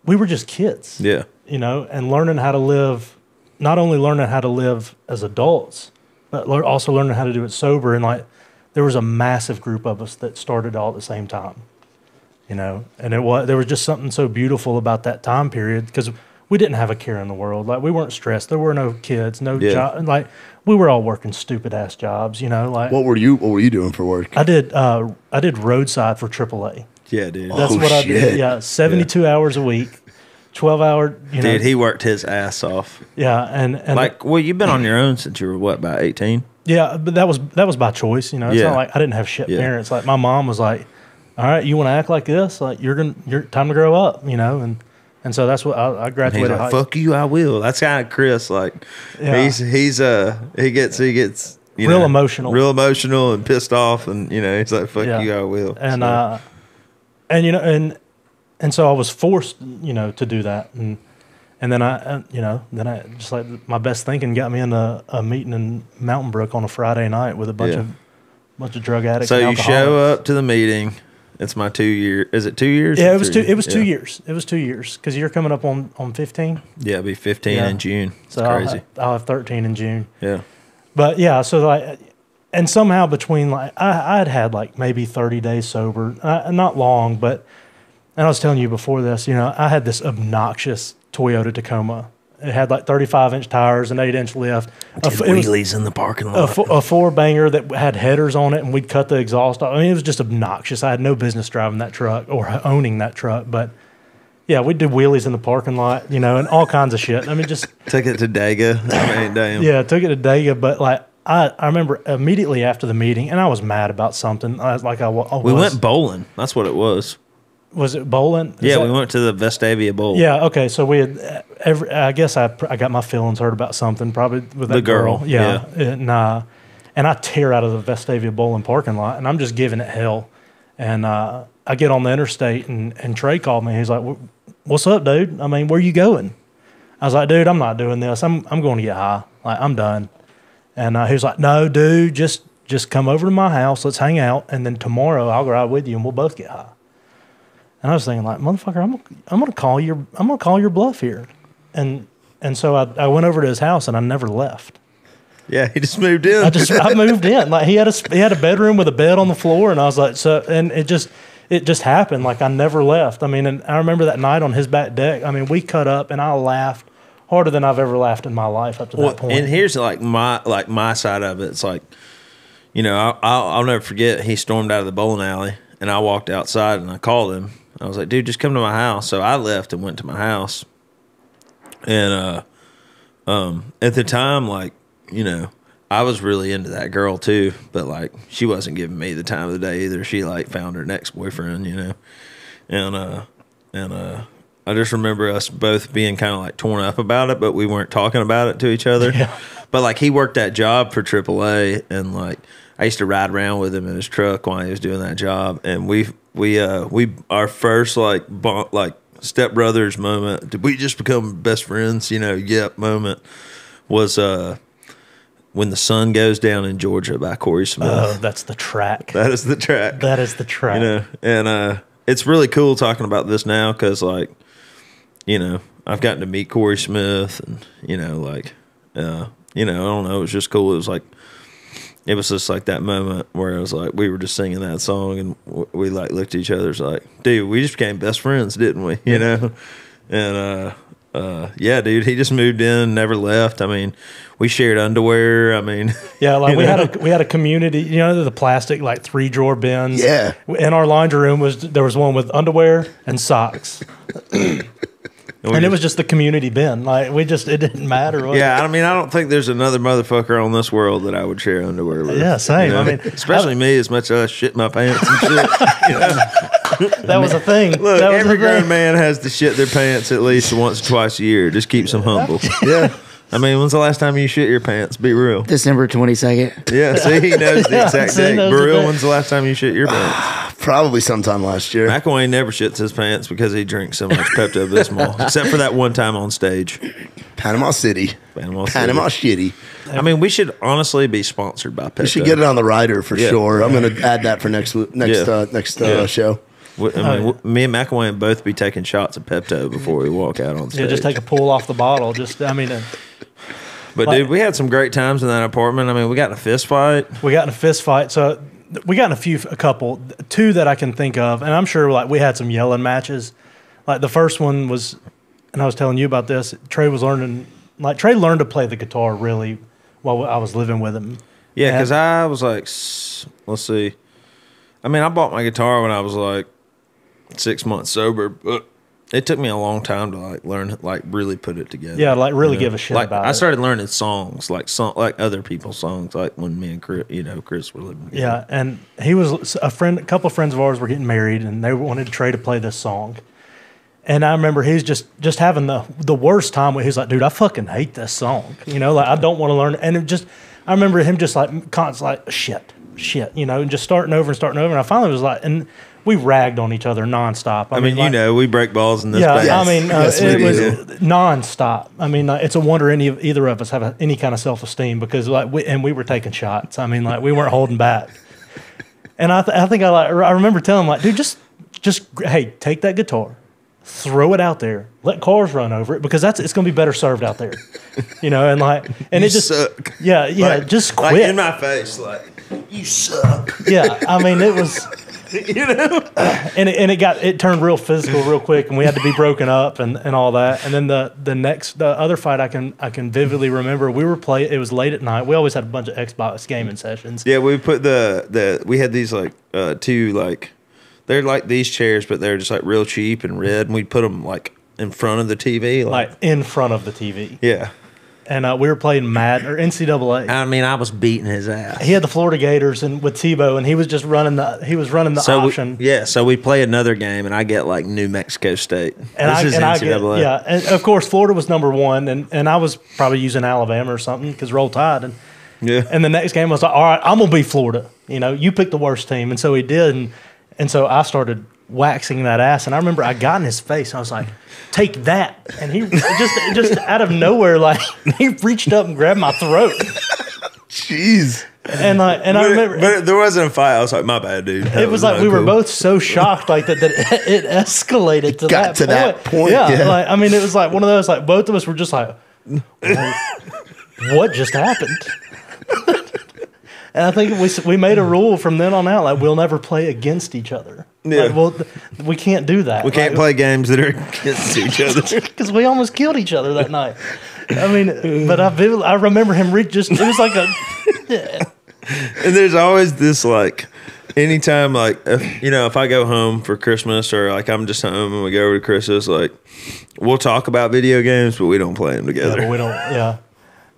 we were just kids. Yeah. You know, and learning how to live, not only learning how to live as adults, but also learning how to do it sober. And like there was a massive group of us that started all at the same time. You know, and there was just something so beautiful about that time period because we didn't have a care in the world. Like we weren't stressed. There were no kids, no job. Like we were all working stupid ass jobs. You know, like what were you doing for work? I did roadside for AAA. Yeah, dude. That's what I did. Yeah, 72 hours a week, 12-hour. You know, dude, he worked his ass off. Yeah, and like, well, you've been on your own since you were what, about 18? Yeah, but that was by choice. You know, it's not like I didn't have shit parents. Like my mom was like, all right, you want to act like this? Like you're time to grow up, you know, and so that's what I graduated. And he's like, fuck you, I will. That's kind of Chris. Like he gets real emotional and pissed off, and you know he's like, fuck you, I will. And and you know and so I was forced, you know, to do that, and then I just like my best thinking got me into a meeting in Mountain Brook on a Friday night with a bunch of drug addicts. So and you show up to the meeting. It's my 2 year. Is it 2 years? Yeah, it was 2 years. It was 2 years because you're coming up on 15. Yeah, it'll be 15 in June. It's so crazy. I'll have 13 in June. Yeah. But yeah, so like, and somehow between like I'd had like maybe 30 days sober, not long, but and I was telling you before this, you know, I had this obnoxious Toyota Tacoma. It had like 35-inch tires, an 8-inch lift. Wheelies in the parking lot. A four-banger that had headers on it, and we'd cut the exhaust off. I mean, it was just obnoxious. I had no business driving that truck or owning that truck. But, yeah, we did wheelies in the parking lot, you know, and all kinds of shit. I mean, just... Took it to Daga. I mean, damn. Yeah, took it to Daga. But, like, I remember immediately after the meeting, and I was mad about something. We went bowling. That's what it was. Was it bowling? We went to the Vestavia Bowl. Yeah, okay. So we had I guess I got my feelings hurt about something, probably with that the girl. Yeah. And I tear out of the Vestavia Bowling parking lot, and I'm just giving it hell. And I get on the interstate, and Trey called me. He's like, "What's up, dude? I mean, where you going?" I was like, "Dude, I'm not doing this. I'm going to get high. Like, I'm done." And he was like, "No, dude, just come over to my house. Let's hang out, and then tomorrow I'll ride with you, and we'll both get high." And I was thinking, like, motherfucker, I'm gonna call your bluff here, and so I went over to his house and I never left. Yeah, he just moved in. I moved in. Like he had a bedroom with a bed on the floor, and I was like, so, and it just happened. Like I never left. I mean, and I remember that night on his back deck. I mean, we cut up, and I laughed harder than I've ever laughed in my life up to that point. And here's like my side of it. It's like, you know, I'll never forget. He stormed out of the bowling alley, and I walked outside and I called him. I was like, dude, just come to my house. So I left and went to my house. And at the time, like, you know, I was really into that girl too, but like she wasn't giving me the time of the day either. She like found her next boyfriend, you know. And I just remember us both being kind of like torn up about it, but we weren't talking about it to each other. Yeah. But like he worked that job for AAA, and like I used to ride around with him in his truck while he was doing that job, and we our first like stepbrothers moment, did we just become best friends, you know, moment, was When the Sun Goes Down in Georgia by Corey Smith. Oh, that's the track. That is the track. That is the track. You know, and it's really cool talking about this now because, like, you know, I've gotten to meet Corey Smith, and you know, like, you know, I don't know, it was just cool. It was just like that moment where it was like we were just singing that song, and we like looked at each other, like, dude, we just became best friends, didn't we? You know, and yeah, dude, he just moved in, never left. I mean, we shared underwear. I mean, yeah, like we had a community. You know, the plastic like 3-drawer bins. Yeah. In our laundry room there was one with underwear and socks. And it was just the community bin. Like it didn't matter. Yeah, I mean, I don't think there's another motherfucker on this world that I would share underwear with. Yeah, same. You know? I mean, especially me, as much as I shit my pants and shit. You know? That was a thing. Look, every grown man has to shit their pants at least once or twice a year. Just keeps them humble. Yeah. I mean, when's the last time you shit your pants? Be real. December 22nd. Yeah, see, he knows the exact date. Be real, when's the last time you shit your pants? Probably sometime last year. Mcilwain never shits his pants because he drinks so much Pepto-Bismol, except for that one time on stage. Panama City. Panama Shitty. I mean, we should honestly be sponsored by Pepto. We should get it on the rider for sure. I'm going to add that for next show. Me and Mcilwain both be taking shots of Pepto before we walk out on stage. Yeah, just take a pull off the bottle. But dude, we had some great times in that apartment. I mean, we got in a fist fight. So we got in a couple, two that I can think of, and I'm sure like we had some yelling matches. Like the first one was, and I was telling you about this. Trey learned to play the guitar really while I was living with him. Yeah, because I was like, let's see. I mean, I bought my guitar when I was like 6 months sober, but it took me a long time to like learn, like really put it together. Yeah, like really give a shit about it. I started learning songs, like other people's songs, like when me and Chris were living together. Yeah, and he was a couple of friends of ours were getting married, and they wanted Trey to play this song. And I remember he's just having the worst time where he's like, dude, I fucking hate this song. Like I don't want to learn it. And I remember him just like constantly like, shit, and just starting over. And I finally was like, and we ragged on each other nonstop. I mean, we break balls in this band. Yeah, I mean, it was nonstop. I mean, it's a wonder either of us have any kind of self-esteem because we were taking shots. I mean, like we weren't holding back. And I think I remember telling him like, dude, just hey, take that guitar, throw it out there, let cars run over it because it's going to be better served out there, and it just suck. Yeah, just quit. Like in my face, like you suck. Yeah, I mean it was, and it turned real physical real quick, and we had to be broken up and all that. And then the other fight I can vividly remember, we were playing. It was late at night. We always had a bunch of Xbox gaming sessions. Yeah, we put we had these like two like. They're like these chairs, but they're just like real cheap and red. And we'd put them like in front of the TV. Like in front of the TV. Yeah. And we were playing NCAA. I mean, I was beating his ass. He had the Florida Gators and with Tebow, and he was just running the option. So we play another game, and I get like New Mexico State. And this is NCAA. And of course, Florida was number one, and I was probably using Alabama or something because Roll Tide. And the next game I was like, all right, I'm going to be Florida. You pick the worst team. And so he did, and so I started waxing that ass, and I remember I got in his face. And I was like, "Take that!" And he just out of nowhere, like he reached up and grabbed my throat. Jeez. And I remember, but there wasn't a fight. I was like, "My bad, dude." It was like we were both so shocked, like that it escalated to that point. Yeah. Like I mean, it was like one of those, like both of us were just like, "What just happened?" And I think we made a rule from then on out, like we'll never play against each other. Yeah. Like, we can't do that. We can't play games that are against each other because we almost killed each other that night. I mean, but I remember him it was like a. Yeah. And there's always this like, anytime like if I go home for Christmas or like I'm just home and we go over to Chris's, like we'll talk about video games, but we don't play them together. Yeah, but we don't. Yeah.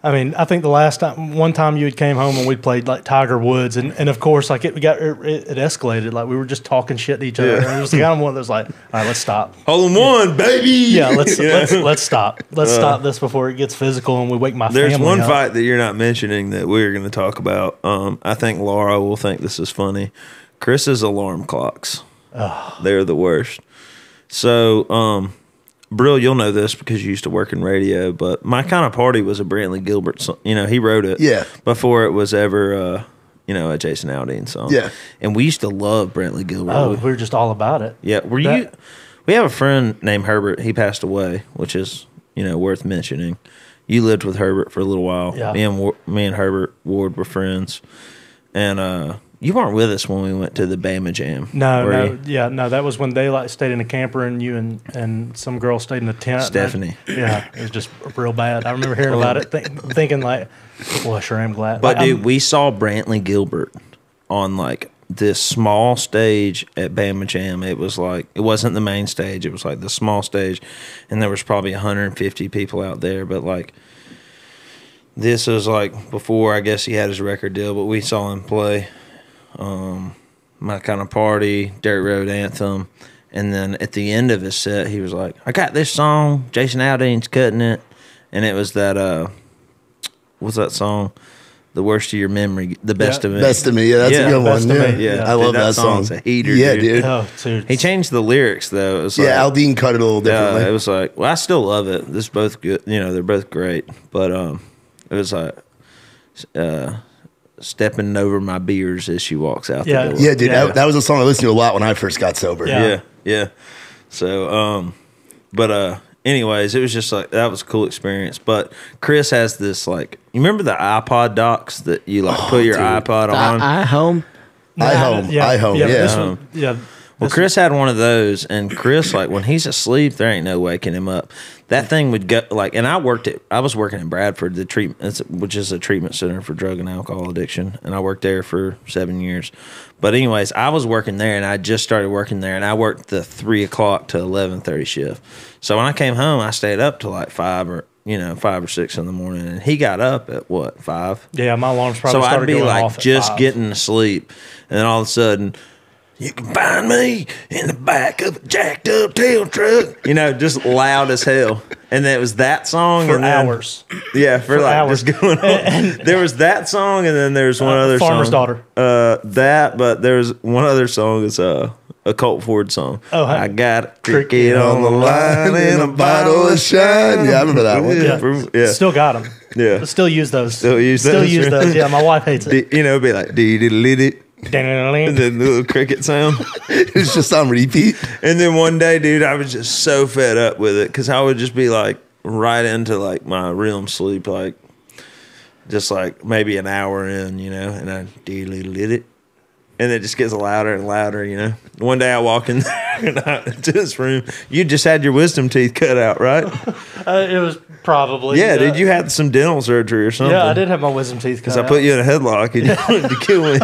I mean, I think one time you came home and we played like Tiger Woods, and of course, like it escalated. Like we were just talking shit to each other. And it was kind of one that was like, all right, let's stop. Hole in one, baby. Yeah, let's stop. Let's stop this before it gets physical and we wake my family up. There's one fight that you're not mentioning that we're going to talk about. I think Laura will think this is funny. Chris's alarm clocks. Oh. They're the worst. So, Brill, you'll know this because you used to work in radio, but My Kind of Party was a Brantley Gilbert song. He wrote it before it was ever, a Jason Aldean song. Yeah. And we used to love Brantley Gilbert. Oh, we were just all about it. Yeah. We have a friend named Herbert. He passed away, which is, worth mentioning. You lived with Herbert for a little while. Yeah. Me and Herbert Ward were friends. And, you weren't with us when we went to the Bama Jam. No. That was when they stayed in a camper and you and some girl stayed in a tent. Stephanie. It was just real bad. I remember hearing about it, thinking like, well, I sure am glad. But dude, we saw Brantley Gilbert on like this small stage at Bama Jam. It was like, it wasn't the main stage. It was like the small stage, and there was probably 150 people out there. But like, this was like before I guess he had his record deal. But we saw him play. My Kind of Party, Dirt Road Anthem, and then at the end of his set, he was like, "I got this song. Jason Aldean's cutting it," and it was that what's that song? The worst of your memory, the best of me. Best of me. Yeah, that's a good Best one. of Yeah. Me. Yeah, I love that song. It's a heater. Yeah, dude. dude. Oh, dude. He changed the lyrics though. It was like, Aldean cut it a little differently. it was like, well, I still love it. This is both good. You know, they're both great. But it was like stepping over my beers as she walks out the door. Yeah, dude. That was a song I listened to a lot when I first got sober. Yeah. So, anyways, it was just like that was a cool experience. But Chris has this like, you remember the iPod docks that you like put your iPod on? iHome. iHome. Yeah. Well, Chris had one of those, and Chris, like, when he's asleep, there ain't no waking him up. That thing would go, like, and I was working in Bradford, which is a treatment center for drug and alcohol addiction, and I worked there for 7 years. But anyways, I was working there, and I just started working there, and I worked the 3 o'clock to 11:30 shift. So when I came home, I stayed up till like 5 or 6 in the morning, and he got up at what, 5? Yeah, my alarm's probably So started I'd be going like off at just 5. getting to sleep, and then all of a sudden, you can find me in the back of a jacked up tail truck. You know, just loud as hell. And then it was that song. For and then, hours. Yeah, for like hours. just going on. There was that song, and then there's one other Farmer's song. Daughter. But there's one other song. It's a Colt Ford song. Oh, I got a cricket on the line and a bottle of shine. Yeah, I remember that one. Yeah. Still got them. Yeah. Still use those. Still use those. Yeah, my wife hates it. You know, it'd be like, dee-dee-lit-it. And then the little cricket sound. It's just on repeat. And then one day, dude, I was just so fed up with it because I would just be like right into like my REM sleep, like just like maybe an hour in, you know, and I lit it. And it just gets louder and louder, you know. One day I walk in there to this room. You just had your wisdom teeth cut out, right? It was probably. Yeah, dude, you had some dental surgery or something. Yeah, I did have my wisdom teeth cut Because out. I put you in a headlock and you wanted to kill me.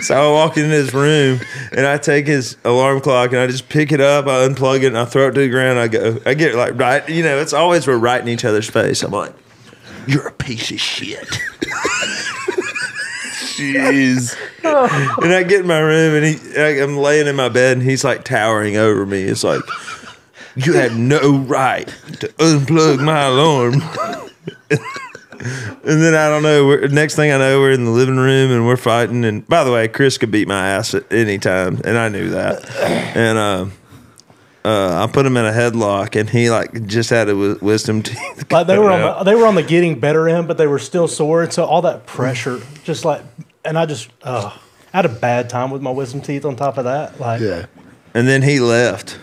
So I walk into his room and I take his alarm clock and I just pick it up, I unplug it, and I throw it to the ground. I get like right, you know, it's always we're right in each other's face. I'm like, you're a piece of shit. Jeez. And I get in my room and I'm laying in my bed and he's like towering over me. It's like, you had no right to unplug my alarm. And then I don't know. Next thing I know, we're in the living room and we're fighting. And by the way, Chris could beat my ass at any time, and I knew that. And I put him in a headlock, and he like just had a wisdom teeth. Like they were on the getting better end, but they were still sore. And so all that pressure, just like, and I had a bad time with my wisdom teeth. On top of that, like, Yeah. And then he left,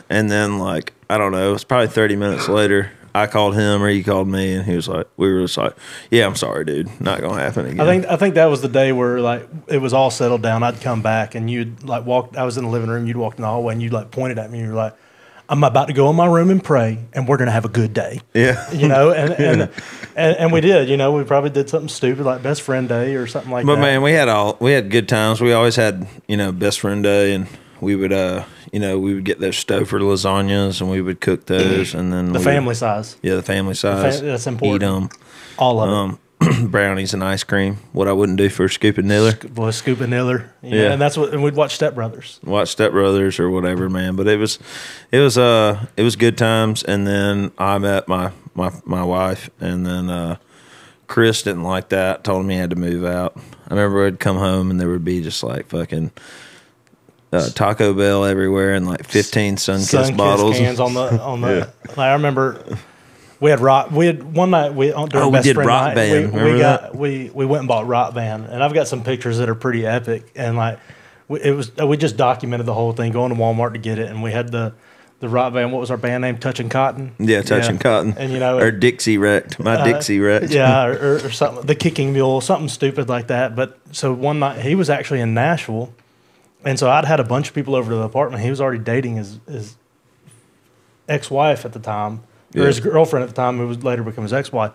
and then like I don't know. It was probably 30 minutes later. I called him or he called me, and he was like, we were just like, yeah, I'm sorry, dude. Not going to happen again. I think that was the day where like it was all settled down. I'd come back and you'd like I was in the living room, you'd walk in the hallway and you'd like pointed at me and you're like, I'm about to go in my room and pray and we're going to have a good day. Yeah. You know, and we did, you know, we probably did something stupid like best friend day or something like that. But man, we had good times. We always had, you know, best friend day, and we would, you know, we would get those Stouffer lasagnas and we would cook those, and then the family size. Yeah, the family size. That's important. Eat them. All of it. Brownies and ice cream. What I wouldn't do for a scoop of Niller. Boy, Scoop and Niller. Yeah. And and we'd watch Step Brothers. Watch Step Brothers or whatever, man. But it was good times. And then I met my wife, and then Chris didn't like that. Told me he had to move out. I remember I'd come home and there would be just like fucking Taco Bell everywhere and like 15 Sunkist bottles. Cans on the. Yeah. Like, I remember. We had one night during Best Friend Rock Night. Band. We went and bought Rock Band, and I've got some pictures that are pretty epic. And like we just documented the whole thing, going to Walmart to get it, and we had the Rock Band. What was our band name? Touching Cotton. Yeah, Touching Cotton. And you know, or Dixie Wrecked. Dixie Wrecked. Yeah, or something. The Kicking Mule, something stupid like that. But so one night he was actually in Nashville, and so I'd had a bunch of people over to the apartment. He was already dating his ex-wife at the time. Or his girlfriend at the time, who would later become his ex-wife.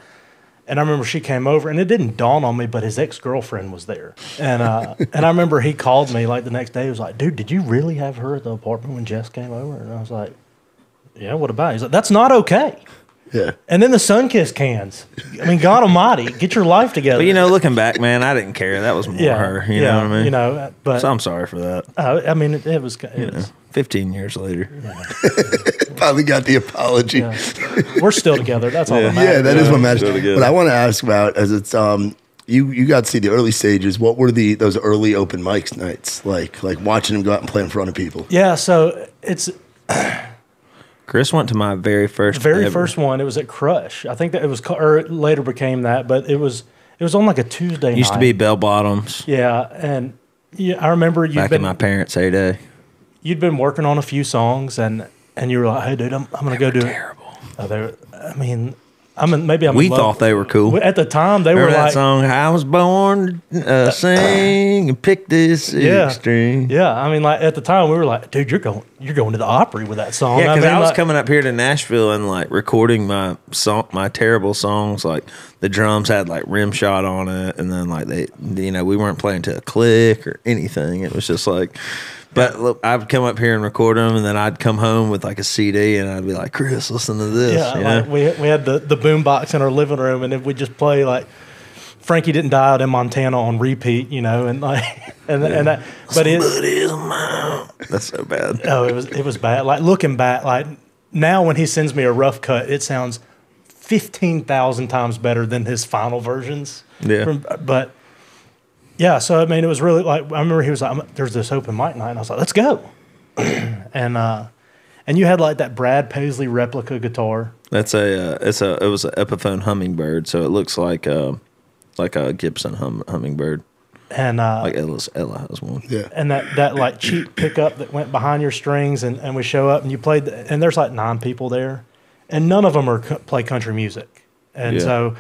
And I remember she came over, and it didn't dawn on me, but his ex-girlfriend was there. And and I remember he called me like the next day. He was like, dude, did you really have her at the apartment when Jess came over? And I was like, yeah, what about it? He's like, that's not okay. Yeah. And then the Sunkist cans. I mean, God almighty, get your life together. But, you know, looking back, man, I didn't care. That was more her. You know what I mean? You know, but so I'm sorry for that. I mean, it was. You know, 15 years later. Finally got the apology. Yeah. We're still together. That's all that matters. Yeah, that is what matters. Still together. What I want to ask about is it's you got to see the early stages. What were those early open mics nights like watching him go out and play in front of people? Yeah, so it's Chris went to my very first one. It was at Crush. I think that it was, or it later became that, but it was on like a Tuesday night. Used to be Bell Bottoms. Yeah, and I remember back in my parents' heyday. You'd been working on a few songs, and you were like, "Hey, dude, I'm gonna go do it." Terrible. We thought they were cool. At the time, they Remember were that like, song, I was born to sing and pick this string. Yeah, I mean, like at the time, we were like, dude, you're going to the Opry with that song. Yeah, because I was like, coming up here to Nashville and like recording my terrible songs. Like the drums had like rim shot on it, and then like we weren't playing to a click or anything. It was just like. But look, I'd come up here and record them, and then I'd come home with like a CD, and I'd be like, "Chris, listen to this." Yeah, like we had the boom box in our living room, and if we just play like Frankie Didn't Die Out in Montana on repeat, and like and that, but that's so bad. Oh, it was bad. Like looking back, like now when he sends me a rough cut, it sounds 15,000 times better than his final versions. Yeah, but. Yeah, so I mean, it was really like I remember he was like, "There's this open mic night," and I was like, "Let's go." and you had like that Brad Paisley replica guitar. That's it was an Epiphone hummingbird, so it looks like a Gibson hummingbird. And like Ella has one. Yeah. And that like cheap pickup that went behind your strings, and we show up and you played, and there's like 9 people there, and none of them play country music, and so.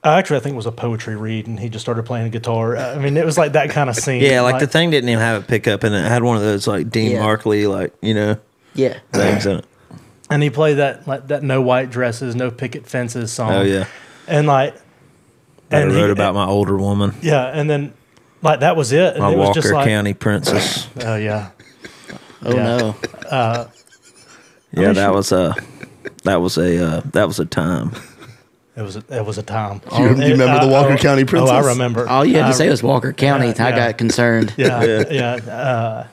I think it was a poetry read, and he just started playing a guitar. I mean, it was like that kind of scene. Yeah, like the thing didn't even have a pickup, and it had one of those like Dean Markley, things in it. And he played that No White Dresses, No Picket Fences song. Oh yeah, and like, I wrote about my older woman. Yeah, and then like that was it. And my it was Walker just like, County princess. Oh yeah. Oh no. That was a time. It was a time. You remember the Walker County Princess? Oh, I remember. All you had to say was Walker County. I got concerned. Yeah.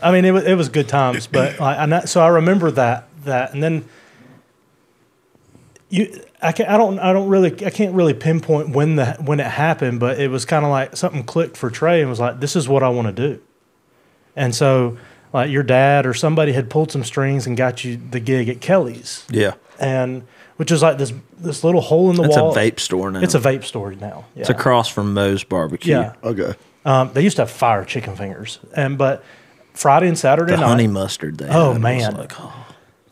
I mean, it was good times, but like, so I remember that, and then I can't really pinpoint when it happened, but it was kind of like something clicked for Trey and was like, this is what I want to do, and so like your dad or somebody had pulled some strings and got you the gig at Kelly's. Yeah. And which is like this little hole in the wall. It's a vape store now. It's a vape store now. Yeah. It's across from Moe's Barbecue. Yeah. Okay. They used to have fire chicken fingers, but Friday and Saturday night, honey mustard they oh had man! Was like,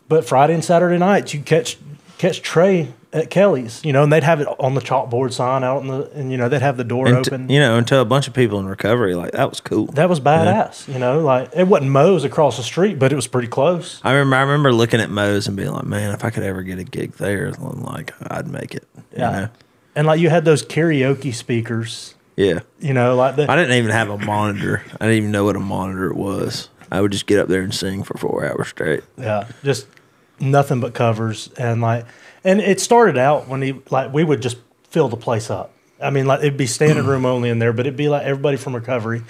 But Friday and Saturday nights, you catch Trey at Kelly's, and they'd have it on the chalkboard sign out and they'd have the door open. And to a bunch of people in recovery, like that was cool. That was badass. Like it wasn't Moe's across the street, but it was pretty close. I remember looking at Moe's and being like, man, if I could ever get a gig there, like I'd make it. Yeah. And like you had those karaoke speakers. Yeah. Like I didn't even have a monitor. I didn't even know what a monitor was. I would just get up there and sing for 4 hours straight. Yeah. Just nothing but covers. And it started out when we would just fill the place up. I mean, like it'd be standing room only in there, but it'd be like everybody from recovery.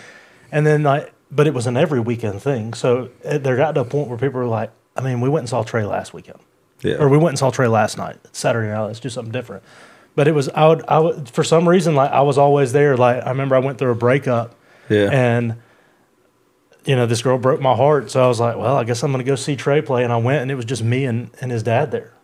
And then but it was an every weekend thing. So there got to a point where people were like, I mean, we went and saw Trey last weekend. Yeah. Or we went and saw Trey last night. It's Saturday night. Let's do something different. But it was, I would, for some reason, like I was always there. Like I remember I went through a breakup. Yeah. And, this girl broke my heart. So I was like, well, I guess I'm going to go see Trey play. And I went, and it was just me and his dad there.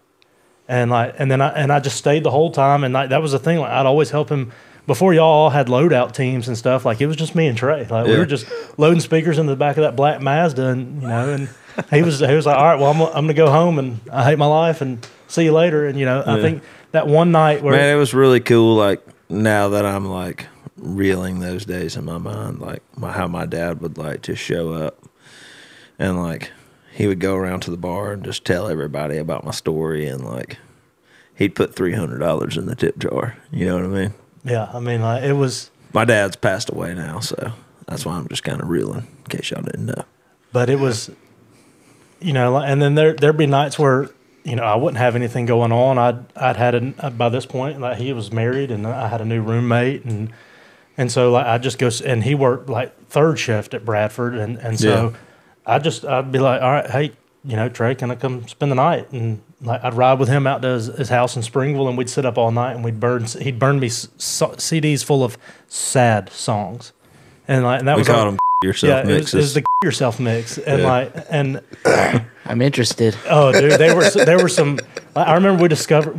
And then I just stayed the whole time. And that was the thing. Like I'd always help him before y'all all had loadout teams and stuff. Like it was just me and Trey. Like we were just loading speakers in the back of that black Mazda, and and he was like, all right, well, I'm going to go home, and I hate my life, and see you later. And I think that one night where man, it was really cool. Like now that I'm like reeling those days in my mind, like how my dad would like to show up, and like he would go around to the bar and just tell everybody about my story, and like he'd put $300 in the tip jar. You know what I mean? Yeah, I mean, like it was. My dad's passed away now, so that's why I'm just kind of reeling, in case y'all didn't know. But it was, and then there'd be nights where I wouldn't have anything going on. I'd had by this point, like he was married, and I had a new roommate, and so like I'd just go, and he worked like third shift at Bradford, and so I'd be like, all right, hey, Trey, can I come spend the night? And Like I'd ride with him out to his house in Springville, and we'd sit up all night, and he'd burn me CDs full of sad songs, and that was called them yourself mixes. It was the yourself mix, and I'm interested. Oh, dude, there were some. I remember we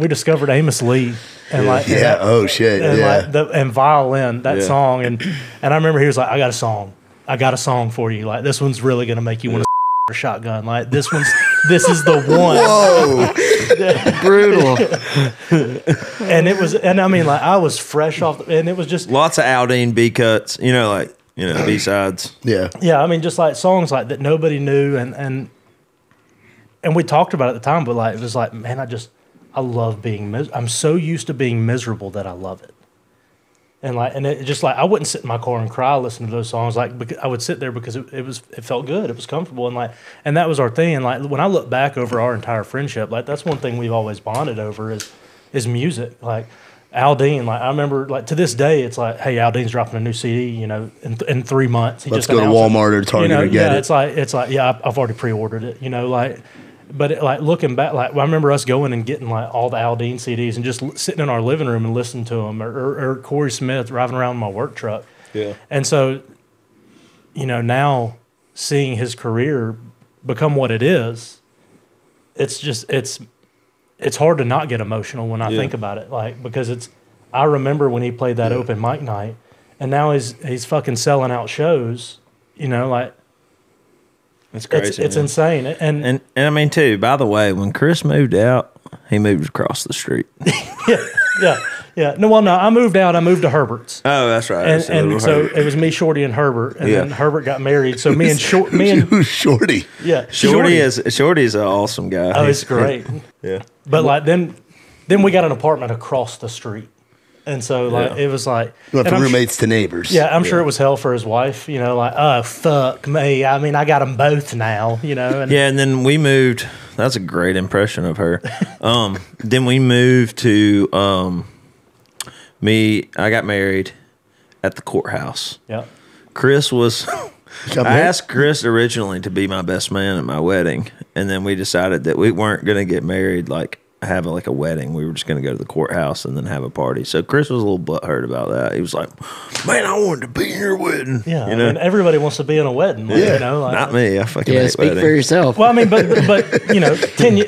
discovered Amos Lee, and oh shit, and Violin, that song, and I remember he was like, I got a song for you, like this one's really gonna make you want to a shotgun, like this is the one. Whoa, Brutal. And it was, and I mean, like I was fresh off, and it was just lots of Aldine B cuts, B sides. yeah. I mean, just like songs like that nobody knew, and we talked about it at the time, but like it was like, man, I love being I'm so used to being miserable that I love it. And it just like I wouldn't sit in my car and cry listening to those songs. Like I would sit there because it felt good, it was comfortable, and that was our thing. And like when I look back over our entire friendship, like that's one thing we've always bonded over is music. Like Aldine, like I remember, like to this day, it's like, hey, Aldine's dropping a new CD, in 3 months. Let's go to Walmart or Target and get it. It's like yeah, I've already pre-ordered it, like. But like looking back, like I remember us going and getting like all the Aldine CDs and just sitting in our living room and listening to them, or Corey Smith driving around in my work truck. Yeah. And so, now seeing his career become what it is, it's just it's hard to not get emotional when I think about it, like because I remember when he played that open mic night, and now he's fucking selling out shows, like. It's crazy. It's insane. And I mean, too, by the way, when Chris moved out, he moved across the street. yeah. No, I moved out. I moved to Herbert's. Oh, that's right. And so it was me, Shorty, and Herbert. And then Herbert got married. So me and Who's Shorty? Yeah. Shorty's an awesome guy. Oh, he's great. Yeah. But like then we got an apartment across the street. And so, like, it was like... You went from roommates to neighbors. Yeah, I'm sure it was hell for his wife, like, oh, fuck me. I mean, I got them both now, And, and then we moved... That's a great impression of her. Then we moved to... I got married at the courthouse. Yeah. Chris was... I asked Chris originally to be my best man at my wedding, and then we decided that we weren't going to get married, like... have a wedding. We were just going to go to the courthouse and then have a party. So Chris was a little butthurt about that. He was like, man, I wanted to be in your wedding. Yeah. I mean, everybody wants to be in a wedding. Like, not me. I fucking hate speak wedding. for yourself. Well, I mean, but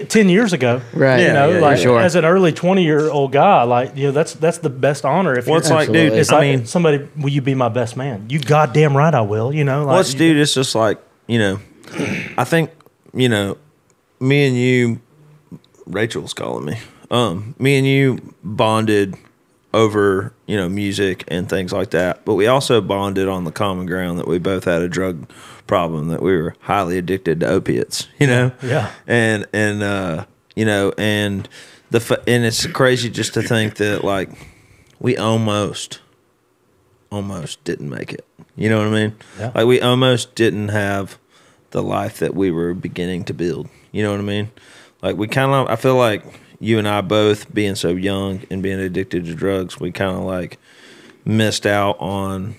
10 years ago, right? Like sure. As an early 20-year-old guy, like that's the best honor. If well, it's like, dude, it's like somebody, will you be my best man? You goddamn right, I will. Like, dude, it's just like I think me and you. Rachel's calling me. Me and you bonded over, music and things like that. But we also bonded on the common ground that we both had a drug problem, that we were highly addicted to opiates, Yeah. And and it's crazy just to think that like we almost didn't make it. You know what I mean? Yeah. Like we almost didn't have the life that we were beginning to build. You know what I mean? Like I feel like you and I both being so young and being addicted to drugs, we kind of like missed out on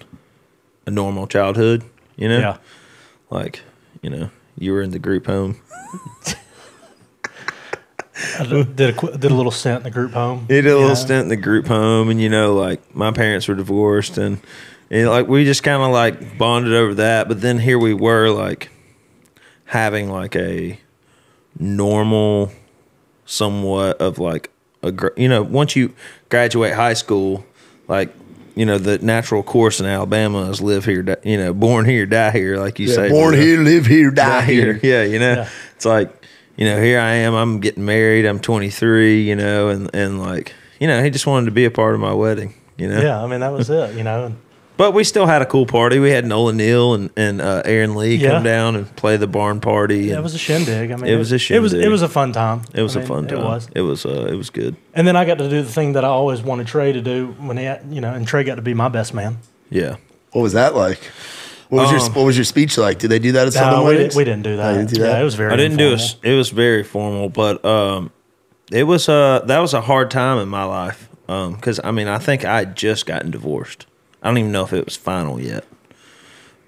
a normal childhood, Yeah. Like, you were in the group home. I did a little stint in the group home. He did a little stint in the group home, and like my parents were divorced, and like we just kind of like bonded over that. But then here we were like having like a normal, somewhat of like once you graduate high school, like the natural course in Alabama is live here, born here, die here, like you say. Born here, live here, die here. Yeah, it's like here I am. I'm getting married. I'm 23. And like he just wanted to be a part of my wedding. Yeah, I mean that was it. But we still had a cool party. We had Nolan Neal and Aaron Lee come down and play the barn party. Yeah, it was a shindig. I mean, it was a shindig. It was a fun time. It was a fun time. It was good. And then I got to do the thing that I always wanted Trey to do when he, and Trey got to be my best man. Yeah. What was that like? What was your speech like? Did they do that at Southern weddings? We didn't do that. Didn't do that? Yeah, it was very. I didn't informal. do it. It was very formal, but it was that was a hard time in my life because I think I had just gotten divorced. I don't even know if it was final yet.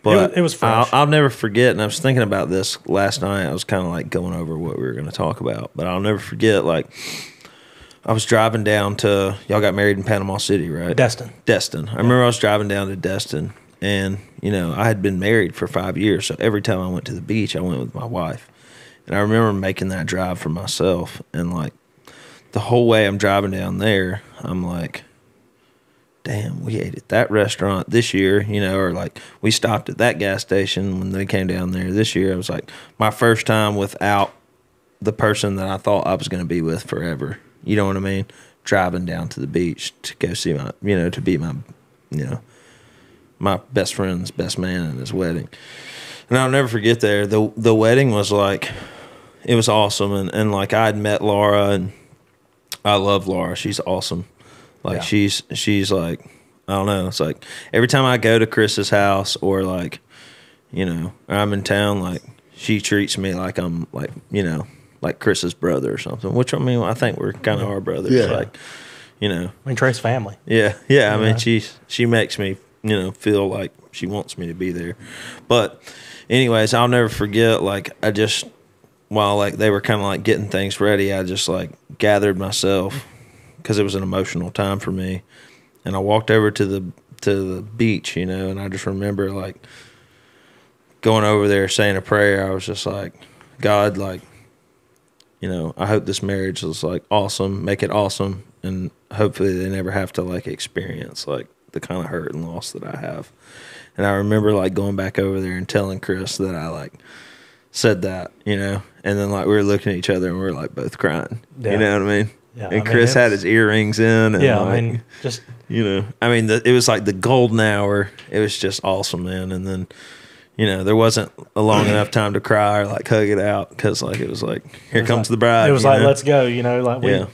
But it was fresh. I'll never forget, and I was thinking about this last night. I was kind of like going over what we were going to talk about, but I'll never forget, like, I was driving down to, y'all got married in Panama City, right? Destin. I remember I was driving down to Destin, and, you know, I had been married for 5 years, so every time I went to the beach, I went with my wife. And I remember making that drive for myself, and, like, the whole way I'm driving down there, I'm like, damn, we ate at that restaurant this year, you know, or like we stopped at that gas station when they came down there this year. It was like my first time without the person that I thought I was going to be with forever. You know what I mean? Driving down to the beach to go see my, you know, to be my, you know, my best friend's best man at his wedding. And I'll never forget there. The wedding was like, it was awesome. And like I had met Laura, and I love Laura. She's awesome. Like she's like, I don't know. It's like every time I go to Chris's house, or like, you know, I'm in town, like she treats me like I'm like, you know, like Chris's brother or something. Which I mean, I think we're kind of our brothers. Yeah. Like, you know, I mean, Trey's family. Yeah. I mean, she makes me, you know, feel like she wants me to be there. But, anyways, I'll never forget. Like I just, while like they were kind of like getting things ready, I just like gathered myself, because it was an emotional time for me, and I walked over to the beach, you know, and I just remember like going over there saying a prayer. I was just like, God, like, you know, I hope this marriage is like awesome, make it awesome, and hopefully they never have to like experience like the kind of hurt and loss that I have. And I remember like going back over there and telling Chris that I like said that, you know, and then like we were looking at each other and we were like both crying. Yeah. You know what I mean? Yeah, and Chris had his earrings in. And yeah, like, I mean, just, you know, I mean, it was like the golden hour. It was just awesome, man. And then, you know, there wasn't a long enough time to cry or like hug it out, because like it was like, here comes the bride. it was like, know? let's go, you know, like we. Yeah.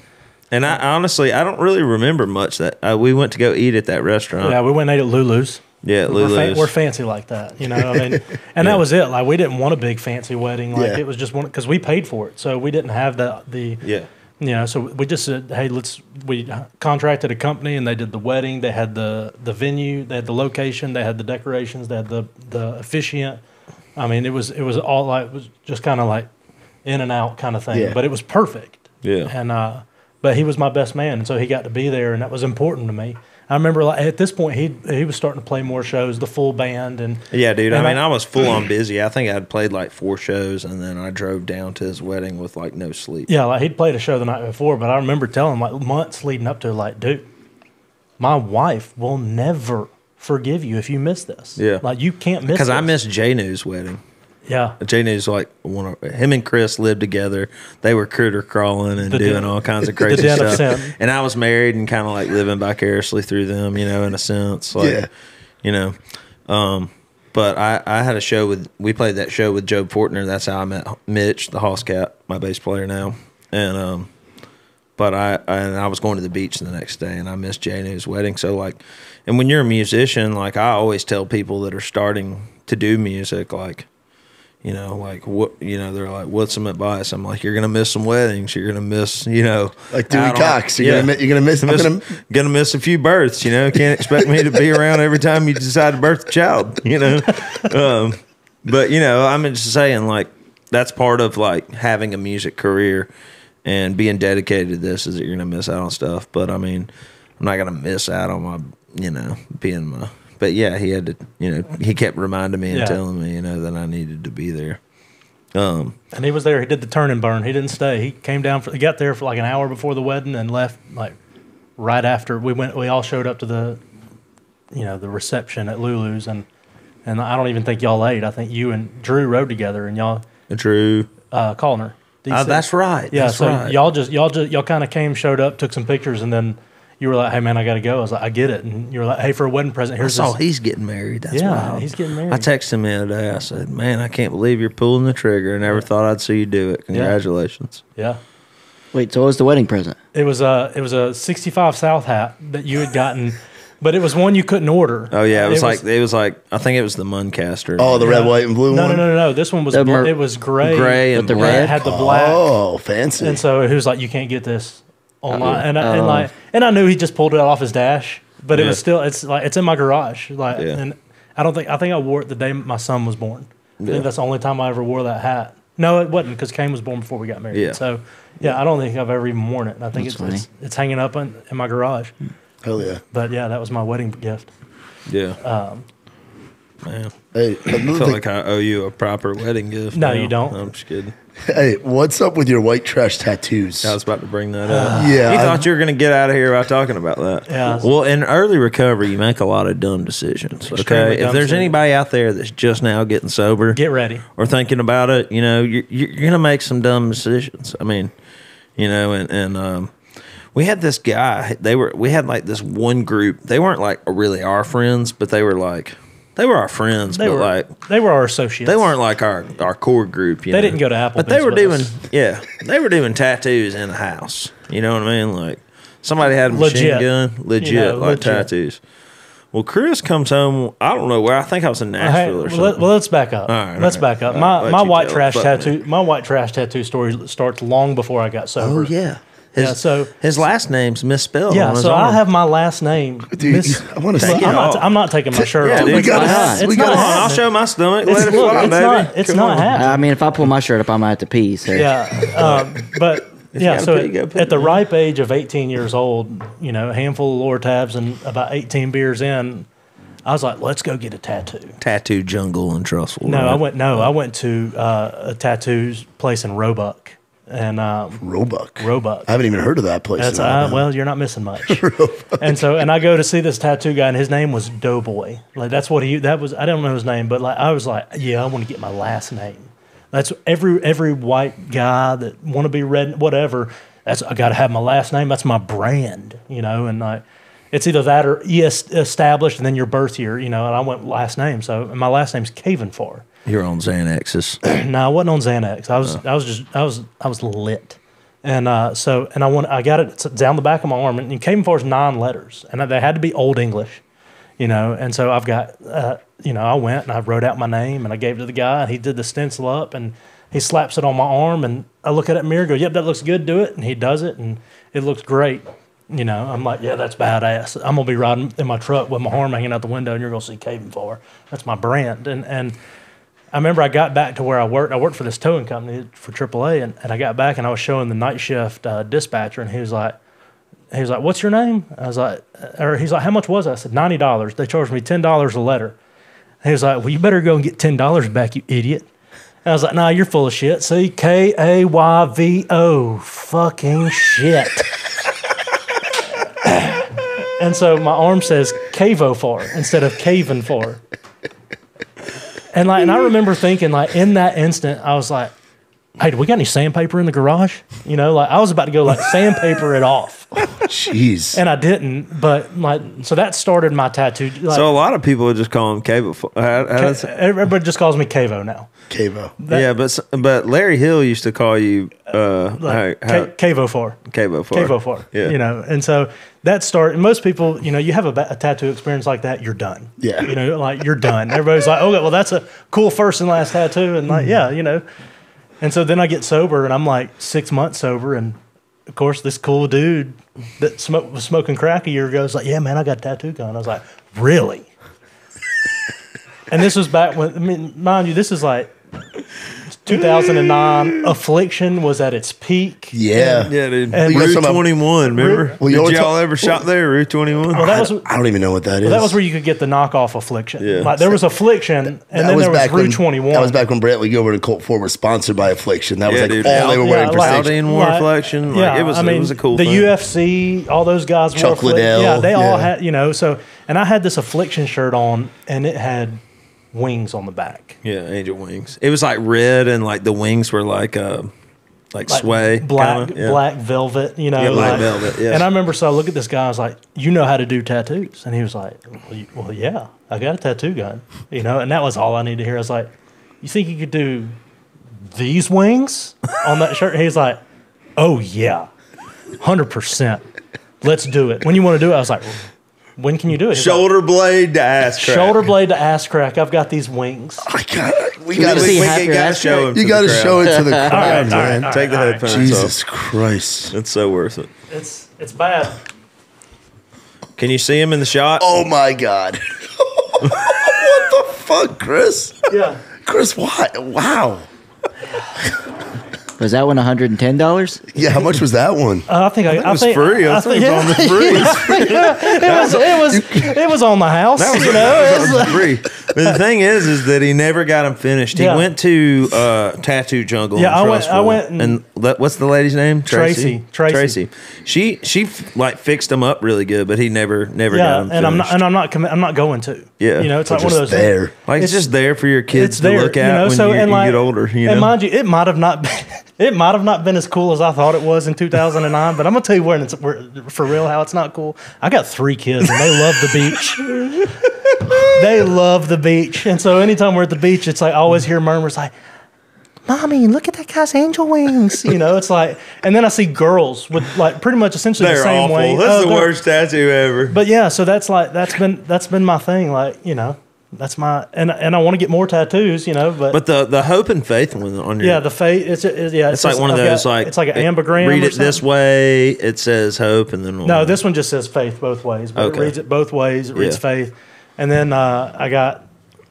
And I honestly, I don't really remember much that we went to go eat at that restaurant. Yeah, we went and ate at Lulu's. Yeah, at Lulu's. We're fancy like that, you know. I mean, and that was it. Like we didn't want a big fancy wedding. Like it was just one, because we paid for it, so we didn't have the you know. So we just said, hey, we contracted a company, and they did the wedding. They had the venue, they had the location, they had the decorations, they had the officiant. I mean, it was all like, it was just kind of like in and out kind of thing, Yeah. but it was perfect. Yeah. And but he was my best man, and so he got to be there, and that was important to me. I remember like at this point he was starting to play more shows, the full band, and yeah, dude. And I mean, I was full on busy. I think I'd played like 4 shows, and then I drove down to his wedding with like no sleep. yeah, like he'd played a show the night before, but I remember telling him like months leading up to it, like, dude, my wife will never forgive you if you miss this. Yeah, like you can't miss because I this. missed J-New's wedding. Yeah, J-New's like him and Chris lived together. They were critter crawling and doing all kinds of crazy den of stuff. sin. And I was married and kind of like living vicariously through them, you know, in a sense. Like, you know. But I had a show we played that show with Joe Fortner. That's how I met Mitch, the Hoss Cat, my bass player now. And but I was going to the beach the next day, and I missed J-New's wedding. So like, and when you're a musician, like I always tell people that are starting to do music, like, you know, like what, you know, they're like, what's some advice? I'm like, you're gonna miss some weddings. You're gonna miss, you know, like Dewey Cox. You're gonna miss. Gonna miss a few births. You know, can't expect me to be around every time you decide to birth a child. You know, but you know, I'm just saying, like, that's part of like having a music career and being dedicated to this, is that you're gonna miss out on stuff. But I mean, I'm not gonna miss out on my, you know, being my. But yeah, he had to, you know, he kept reminding me and telling me, you know, that I needed to be there. And he was there. He did the turn and burn. He didn't stay. He came down. He got there for like an hour before the wedding and left like right after we went. We all showed up to the, you know, the reception at Lulu's, and I don't even think y'all ate. I think you and Drew rode together, and y'all Drew Callner. That's right. Yeah, that's so right. y'all kind of came, showed up, took some pictures, and then you were like, "Hey man, I got to go." I was like, "I get it." And you were like, "Hey, for a wedding present, here's I saw this." he's getting married. That's wild. He's getting married. I texted him the other day. I said, "Man, I can't believe you're pulling the trigger. I never thought I'd see you do it. Congratulations." Yeah. Wait, so what was the wedding present? It was a 65 South hat that you had gotten, but it was one you couldn't order. Oh yeah, it was like I think it was the Muncaster. Oh, the red, white, and blue one. No. This one was it was gray and the black. red. It had the black. Oh, fancy. And so he was like, "You can't get this online." And I knew he just pulled it off his dash, but it was still it's in my garage. Like, and I think I wore it the day my son was born. I think that's the only time I ever wore that hat. No, it wasn't because Kane was born before we got married. Yeah. So, I don't think I've ever even worn it. I think it's hanging up in my garage. Hell yeah. But yeah, that was my wedding gift. Yeah. Man, Hey, I feel like I owe you a proper wedding gift. No, now. you don't. No, I'm just kidding. hey, what's up with your white trash tattoos? I was about to bring that up. Yeah, You I- thought you were going to get out of here by talking about that. Yeah. Well, in early recovery, you make a lot of dumb decisions. Extremely Okay. If dumb there's decisions. anybody out there that's just now getting sober, Get ready. or thinking about it, you're going to make some dumb decisions. I mean, and we had this guy. We had like this one group. They weren't like really our friends, but they were our friends. They were our associates. They weren't like our core group. They didn't go to Applebee's but they were with doing us. they were doing tattoos in the house. You know what I mean? Like somebody had a Legit. machine gun, legit Legit. tattoos. Well, Chris comes home. I don't know where. I think I was in Nashville or something. Well, let's back up. Let's back up. My white trash tattoo. My white trash tattoo story starts long before I got sober. Oh yeah. So his last name's misspelled. yeah, on his so arm. I have my last name. Dude, I want to see. I'm not taking my shirt off. dude. We got It's to. We not got Hold on, I'll happening. show my stomach. It's, Let it look, fly, it's baby. not. It's Come not on. happening. I mean, if I pull my shirt up, I might have to pee. So. Yeah, but yeah. gotta So put- you gotta put at the it in. ripe age of 18 years old, a handful of lower tabs and about 18 beers in, I was like, let's go get a tattoo. Tattoo jungle in Trussville. No, right? I went to a tattoo place in Roebuck, and Roebuck. Roebuck. I haven't even heard of that place. That's in Alabama. well, you're not missing much. and I go to see this tattoo guy, and his name was Doughboy. Like that's what that was. I don't know his name, but like I was like, yeah, I want to get my last name. That's every white guy that want to be red, whatever. I got to have my last name. That's my brand, and like. It's either that or established and then your birth year, and I went last name. So my last name's Kavonfar. You're on Xanaxes. No, I wasn't on Xanax. I was lit. And I got it down the back of my arm, and Kavonfar's 9 letters, and they had to be Old English, and so I've got, I went and I wrote out my name and I gave it to the guy, and he did the stencil up and he slaps it on my arm, and I look at it in the mirror and go, yep, that looks good, do it. And he does it, and it looks great. I'm like, yeah, that's badass. I'm going to be riding in my truck with my arm hanging out the window, and you're going to see Kayvonfar. That's my brand. And I remember I got back to where I worked. I worked for this towing company for AAA, and I got back, and I was showing the night shift dispatcher, and he was like, what's your name? I was like, he's like, how much was it? I said, $90. They charged me $10 a letter. And he was like, well, you better go and get $10 back, you idiot. And I was like, nah, you're full of shit. See, Kayvo, fucking shit. And so my arm says Kavofar instead of Kavonfar. And I remember thinking, in that instant, I was like, hey, do we got any sandpaper in the garage? I was about to go sandpaper it off. Jeez. And I didn't, but so that started my tattoo. So a lot of people would just call him Cavo. Everybody just calls me Kavo now. Kavo. Yeah, but Larry Hill used to call you Kavofar. Kavofar. Yeah. And so that started. And most people, you have a tattoo experience like that, you're done. Yeah. You're done. Everybody's like, okay, well, that's a cool first and last tattoo, and yeah. And so then I get sober, and I'm 6 months sober, and of course this cool dude that was smoking crack a year ago was like, yeah, man, I got a tattoo gun. I was like, really? And this was back when, mind you, this is 2009. Affliction was at its peak. Yeah. Yeah, dude. And Route Route 21, remember? Well, you Did always y'all ever shop there, Route 21? Well, that was I don't even know what that is. that was where you could get the knockoff Affliction. Yeah. There was Affliction, and That then there was back Route when, 21. That was back when Brantley Gilbert and Colt Ford were sponsored by Affliction. That was Yeah, dude. all they were wearing for Yeah, stage. Aldean wore Affliction. Yeah, It was a cool the thing. UFC, all those guys wore Chuck Affliction. Liddell, Yeah, they all yeah. had, so, and I had this Affliction shirt on, and it had wings on the back. Yeah, angel wings. It was red, and the wings were like sway. Black kinda, yeah. black velvet, Yeah, black velvet, yeah. And I remember, so I look at this guy, I was like, you know how to do tattoos? And he was like, well, yeah, I got a tattoo gun, and that was all I needed to hear. I was like, you think you could do these wings on that shirt? And he's like, oh, yeah, 100%. Let's do it. When you want to do it? I was like, when can you do it? He's Shoulder blade to ass like, crack. shoulder blade to ass crack. I've got these wings. We got see half to your ass show him. you got to show it to the crowd, all right, man. all right. Take the headphones Jesus off. Christ. It's so worth it. It's bad. Can you see him in the shot? Oh my God. What fuck, Chris? Yeah. Chris, what? Wow. Was that one $110? Yeah, how much was that one? I think it was free. I think it was on the free. It was on the house. That was free. But the thing is that he never got him finished. He Yeah. went to Tattoo Jungle. Yeah, in I Trustful, went and what's the lady's name? Tracy. She like fixed him up really good, but he never got him finished. I'm not going to. Yeah. You know, it's They're like one of just those there. Like it's just there for your kids It's to there, look you at know, when so, you and like- get older. You know, And mind you, it might have not been. It might have not been as cool as I thought it was in 2009, but I'm gonna tell you where for real how it's not cool. I got 3 kids and they love the beach. They love the beach, and so anytime we're at the beach, it's like I always hear murmurs like, "Mommy, look at that guy's angel wings." You know, it's like, and then I see girls with like pretty much essentially they're the same awful. way. That's the they're- worst tattoo ever. But yeah, so that's been my thing. Like, you know, that's my and I want to get more tattoos. You know, But the hope and faith one on your the fate. It's like one of those it's like an ambergram. Read or it this something. way. It says hope, and then No, this one just says faith both ways. But Okay. it reads it both ways. It reads Yeah. faith, and then I got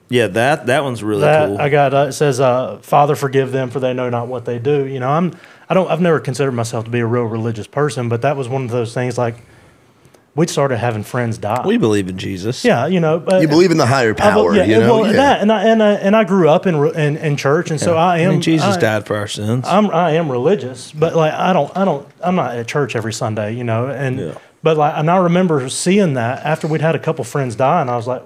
yeah that one's really that. cool. I got it says Father, forgive them, for they know not what they do. You know, I've never considered myself to be a real religious person, but that was one of those things. Like we started having friends die. We believe in Jesus. Yeah, you know, but You believe in the higher power, you know? Well, that and I grew up in church, and so I am. I mean, Jesus died for our sins. I am religious, but like I'm not at church every Sunday, you know, and Yeah. but like, and I remember seeing that after we'd had a couple friends die, and I was like,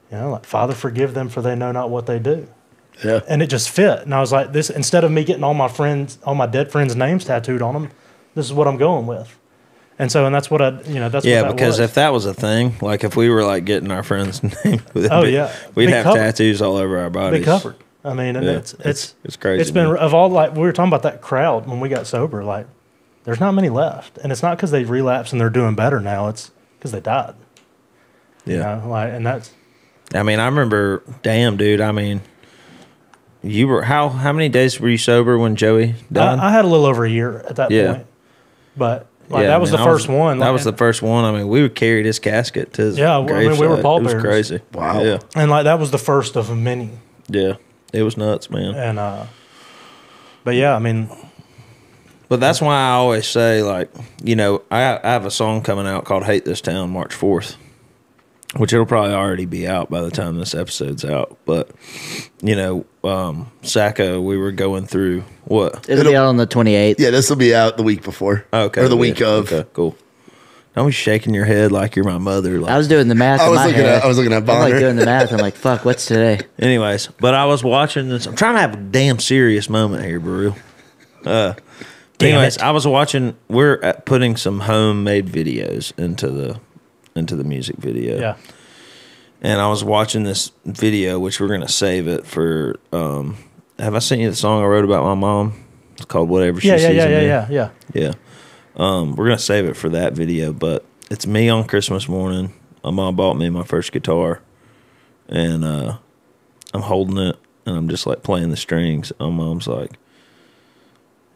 you know, like, Father, forgive them, for they know not what they do. Yeah. And it just fit, and I was like, this, instead of me getting all my dead friends' names tattooed on them, this is what I'm going with. And so, and that's what that's Yeah, what that because was. if that was a thing, like if we were like getting our friends' name, we'd Be have covered. tattoos all over our bodies. Be covered. I mean, and Yeah, it's crazy, It's been man. of all, like we were talking about that crowd when we got sober. Like, there's not many left, and it's not because they relapsed and they're doing better now. It's because they died. Yeah. You know, like, and that's I mean, I remember, damn, dude. I mean, you were how many days were you sober when Joey died? I had a little over a year at that Yeah. point, but like Yeah, that was man, the first one. That like, was the first one. I mean, we would carry his casket to his Yeah, well, I mean, we were gravesite. pallbearers. It was crazy. Wow. Yeah, and like that was the first of many. yeah. It was nuts, man. And but yeah, I mean, But that's why I always say, like, you know, I have a song coming out called "Hate This Town" March 4th, which it'll probably already be out by the time this episode's out. But you know, Sacco, we were going through what? It'll be out on the 28th. Yeah, this will be out the week before. Okay, Or the yeah, week of. Okay, cool. Don't be shaking your head like you're my mother. Like, I was doing the math in my head. I was looking at I'm like Bonner. doing the math. I'm like, fuck, what's today? anyways, but I was watching this. I'm trying to have a damn serious moment here, Baru. Anyways, I was watching. We're putting some homemade videos into the music video. yeah, And I was watching this video, which we're gonna save it for. Have I sent you the song I wrote about my mom? It's called "Whatever She Sees in Me." yeah. Yeah. We're gonna save it for that video, but it's me on Christmas morning. My mom bought me my first guitar, and I'm holding it, and I'm just like playing the strings. And my mom's like,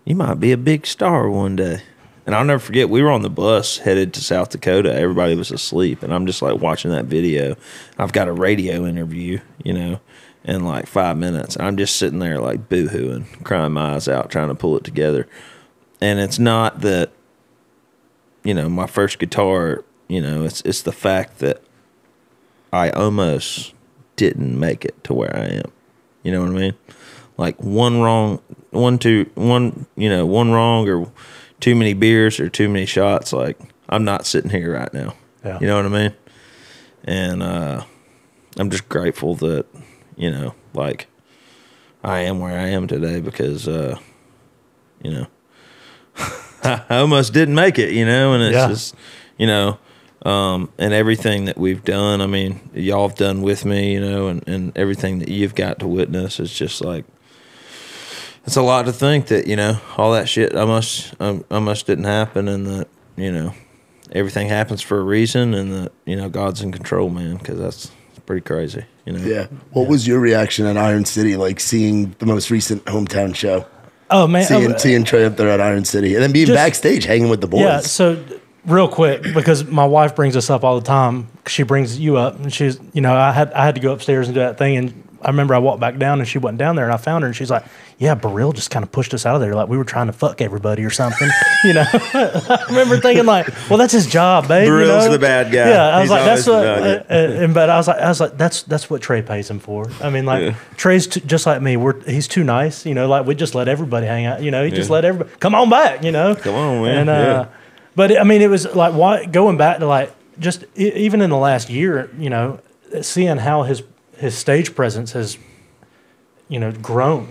"You might be a big star one day." And I'll never forget, we were on the bus headed to South Dakota. Everybody was asleep, and I'm just like watching that video. I've got a radio interview, you know, in like 5 minutes. I'm just sitting there like boo-hooing, crying my eyes out, trying to pull it together. And it's not that, you know, my first guitar, you know, it's the fact that I almost didn't make it to where I am. You know what I mean? Like one wrong or too many beers or too many shots, like I'm not sitting here right now. Yeah. You know what I mean? And I'm just grateful that, you know, like I am where I am today because you know, I almost didn't make it, you know, and it's just, you know, and everything that we've done, I mean, y'all have done with me, you know, and everything that you've got to witness is just like, it's a lot to think that, you know, all that shit almost didn't happen, and that, you know, everything happens for a reason, and that, you know, God's in control, man, because that's pretty crazy, you know. Yeah. What was your reaction at Iron City, like seeing the most recent hometown show? Oh man, Seeing Trey up there at Iron City, and then being Just- backstage hanging with the boys. yeah. So real quick, because my wife brings this up all the time. she brings you up, and she's, you know, I had to go upstairs and do that thing, and I remember I walked back down, and she wasn't down there, and I found her, and she's like, yeah, Burrell just kind of pushed us out of there, like we were trying to fuck everybody or something, you know. I remember thinking like, well, that's his job, babe. Burrell's you know? the bad guy. Yeah, I was He's like, that's always what, but I was like, that's what Trey pays him for. I mean, like Trey's just like me. He's too nice, you know. Like we just let everybody hang out, you know. He just let everybody come on back, you know. Come on, man. And but I mean, it was like going back to like just even in the last year, you know, seeing how his stage presence has, you know, grown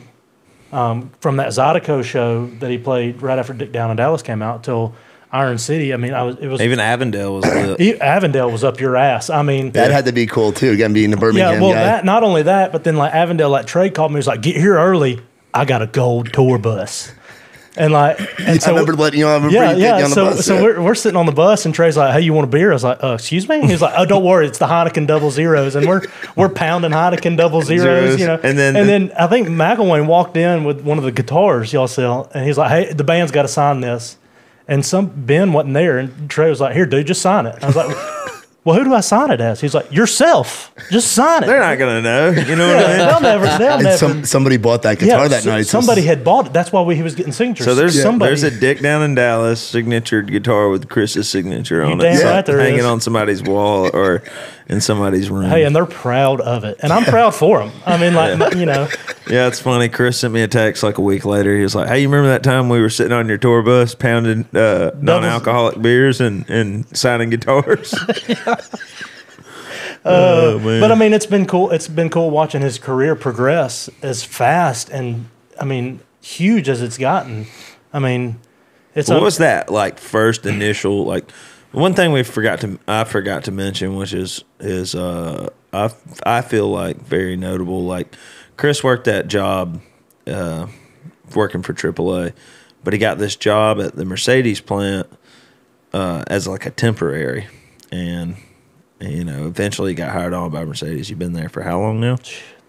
from that Zydeco show that he played right after Dick Down in Dallas came out till Iron City. I mean, it was even Avondale was lit. Avondale was up your ass. I mean, that had to be cool too. Again, being the Birmingham yeah. Well, guy. that not only that, but then like Avondale, like Trey called me, he was like, "Get here early. I got a gold tour bus." And like, and so I remember letting you on. On the bus. So we're sitting on the bus, and Trey's like, "Hey, you want a beer?" I was like, "Excuse me." He's like, "Oh, don't worry, it's the Heineken Double Zeros," and we're pounding Heineken Double Zeros, you know. And then I think Mcilwain walked in with one of the guitars y'all sell, and he's like, "Hey, the band's got to sign this," and Ben wasn't there, and Trey was like, "Here, dude, just sign it." I was like, well, who do I sign it as? He's like, yourself. Just sign it. They're not gonna know. You know what I mean? They'll never. Somebody bought that guitar that night. Somebody had bought it. That's why he was getting signatures. So there's a Dick Down in Dallas signatured guitar with Chris's signature on it. Damn right there hanging is. on somebody's wall or in somebody's room. Hey, and they're proud of it, and I'm proud for them. I mean, like you know. Yeah, it's funny. Chris sent me a text like a week later. He was like, "Hey, you remember that time we were sitting on your tour bus pounding non-alcoholic beers and signing guitars?" But I mean, it's been cool. It's been cool watching his career progress as fast and I mean, huge as it's gotten. I mean, what was that like first initial like? One thing I forgot to mention, which is I feel like very notable. Like Chris worked that job, working for AAA, but he got this job at the Mercedes plant as like a temporary, and you know, eventually got hired on by Mercedes. You've been there for how long now?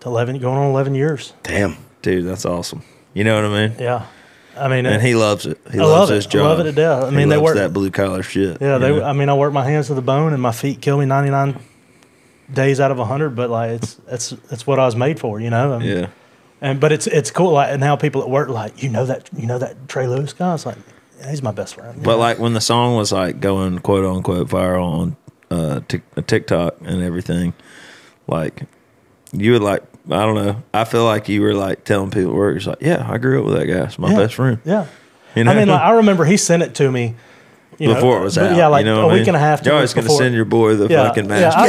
11, going on 11 years. Damn, dude, that's awesome. You know what I mean? Yeah. I mean, and he loves it. He loves his job. I love it to death. I mean, they work that blue collar shit. Yeah, I mean, I work my hands to the bone, and my feet kill me 99 days out of 100. But like, it's what I was made for, you know. I mean, yeah. But it's cool, like, and how people at work like, you know that Trey Lewis guy. It's like, yeah, he's my best friend. But like when the song was like going quote unquote viral on TikTok and everything, like you would like. I don't know. I feel like you were like telling people at work, it's like, yeah, I grew up with that guy. It's my best friend. Yeah. You know? I mean, like, I remember he sent it to me. Before it was out. Yeah, like you know a week and a half. You're always going to send your boy the fucking master.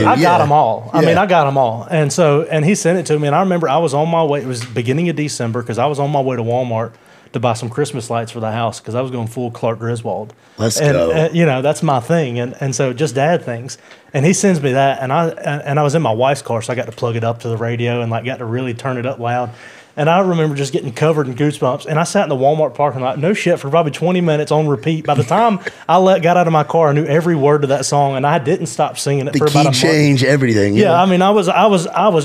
I got them all. I mean, I got them all. And he sent it to me. And I remember I was on my way. It was beginning of December because I was on my way to Walmart to buy some Christmas lights for the house because I was going full Clark Griswold. Let's go. And, you know, that's my thing. And so just dad things. And he sends me that. And I was in my wife's car, so I got to plug it up to the radio and like got to really turn it up loud. And I remember just getting covered in goosebumps. And I sat in the Walmart parking lot, no shit, for probably 20 minutes on repeat. By the time I got out of my car, I knew every word to that song, and I didn't stop singing it for about a month. The key change, everything. Yeah, I mean, I was,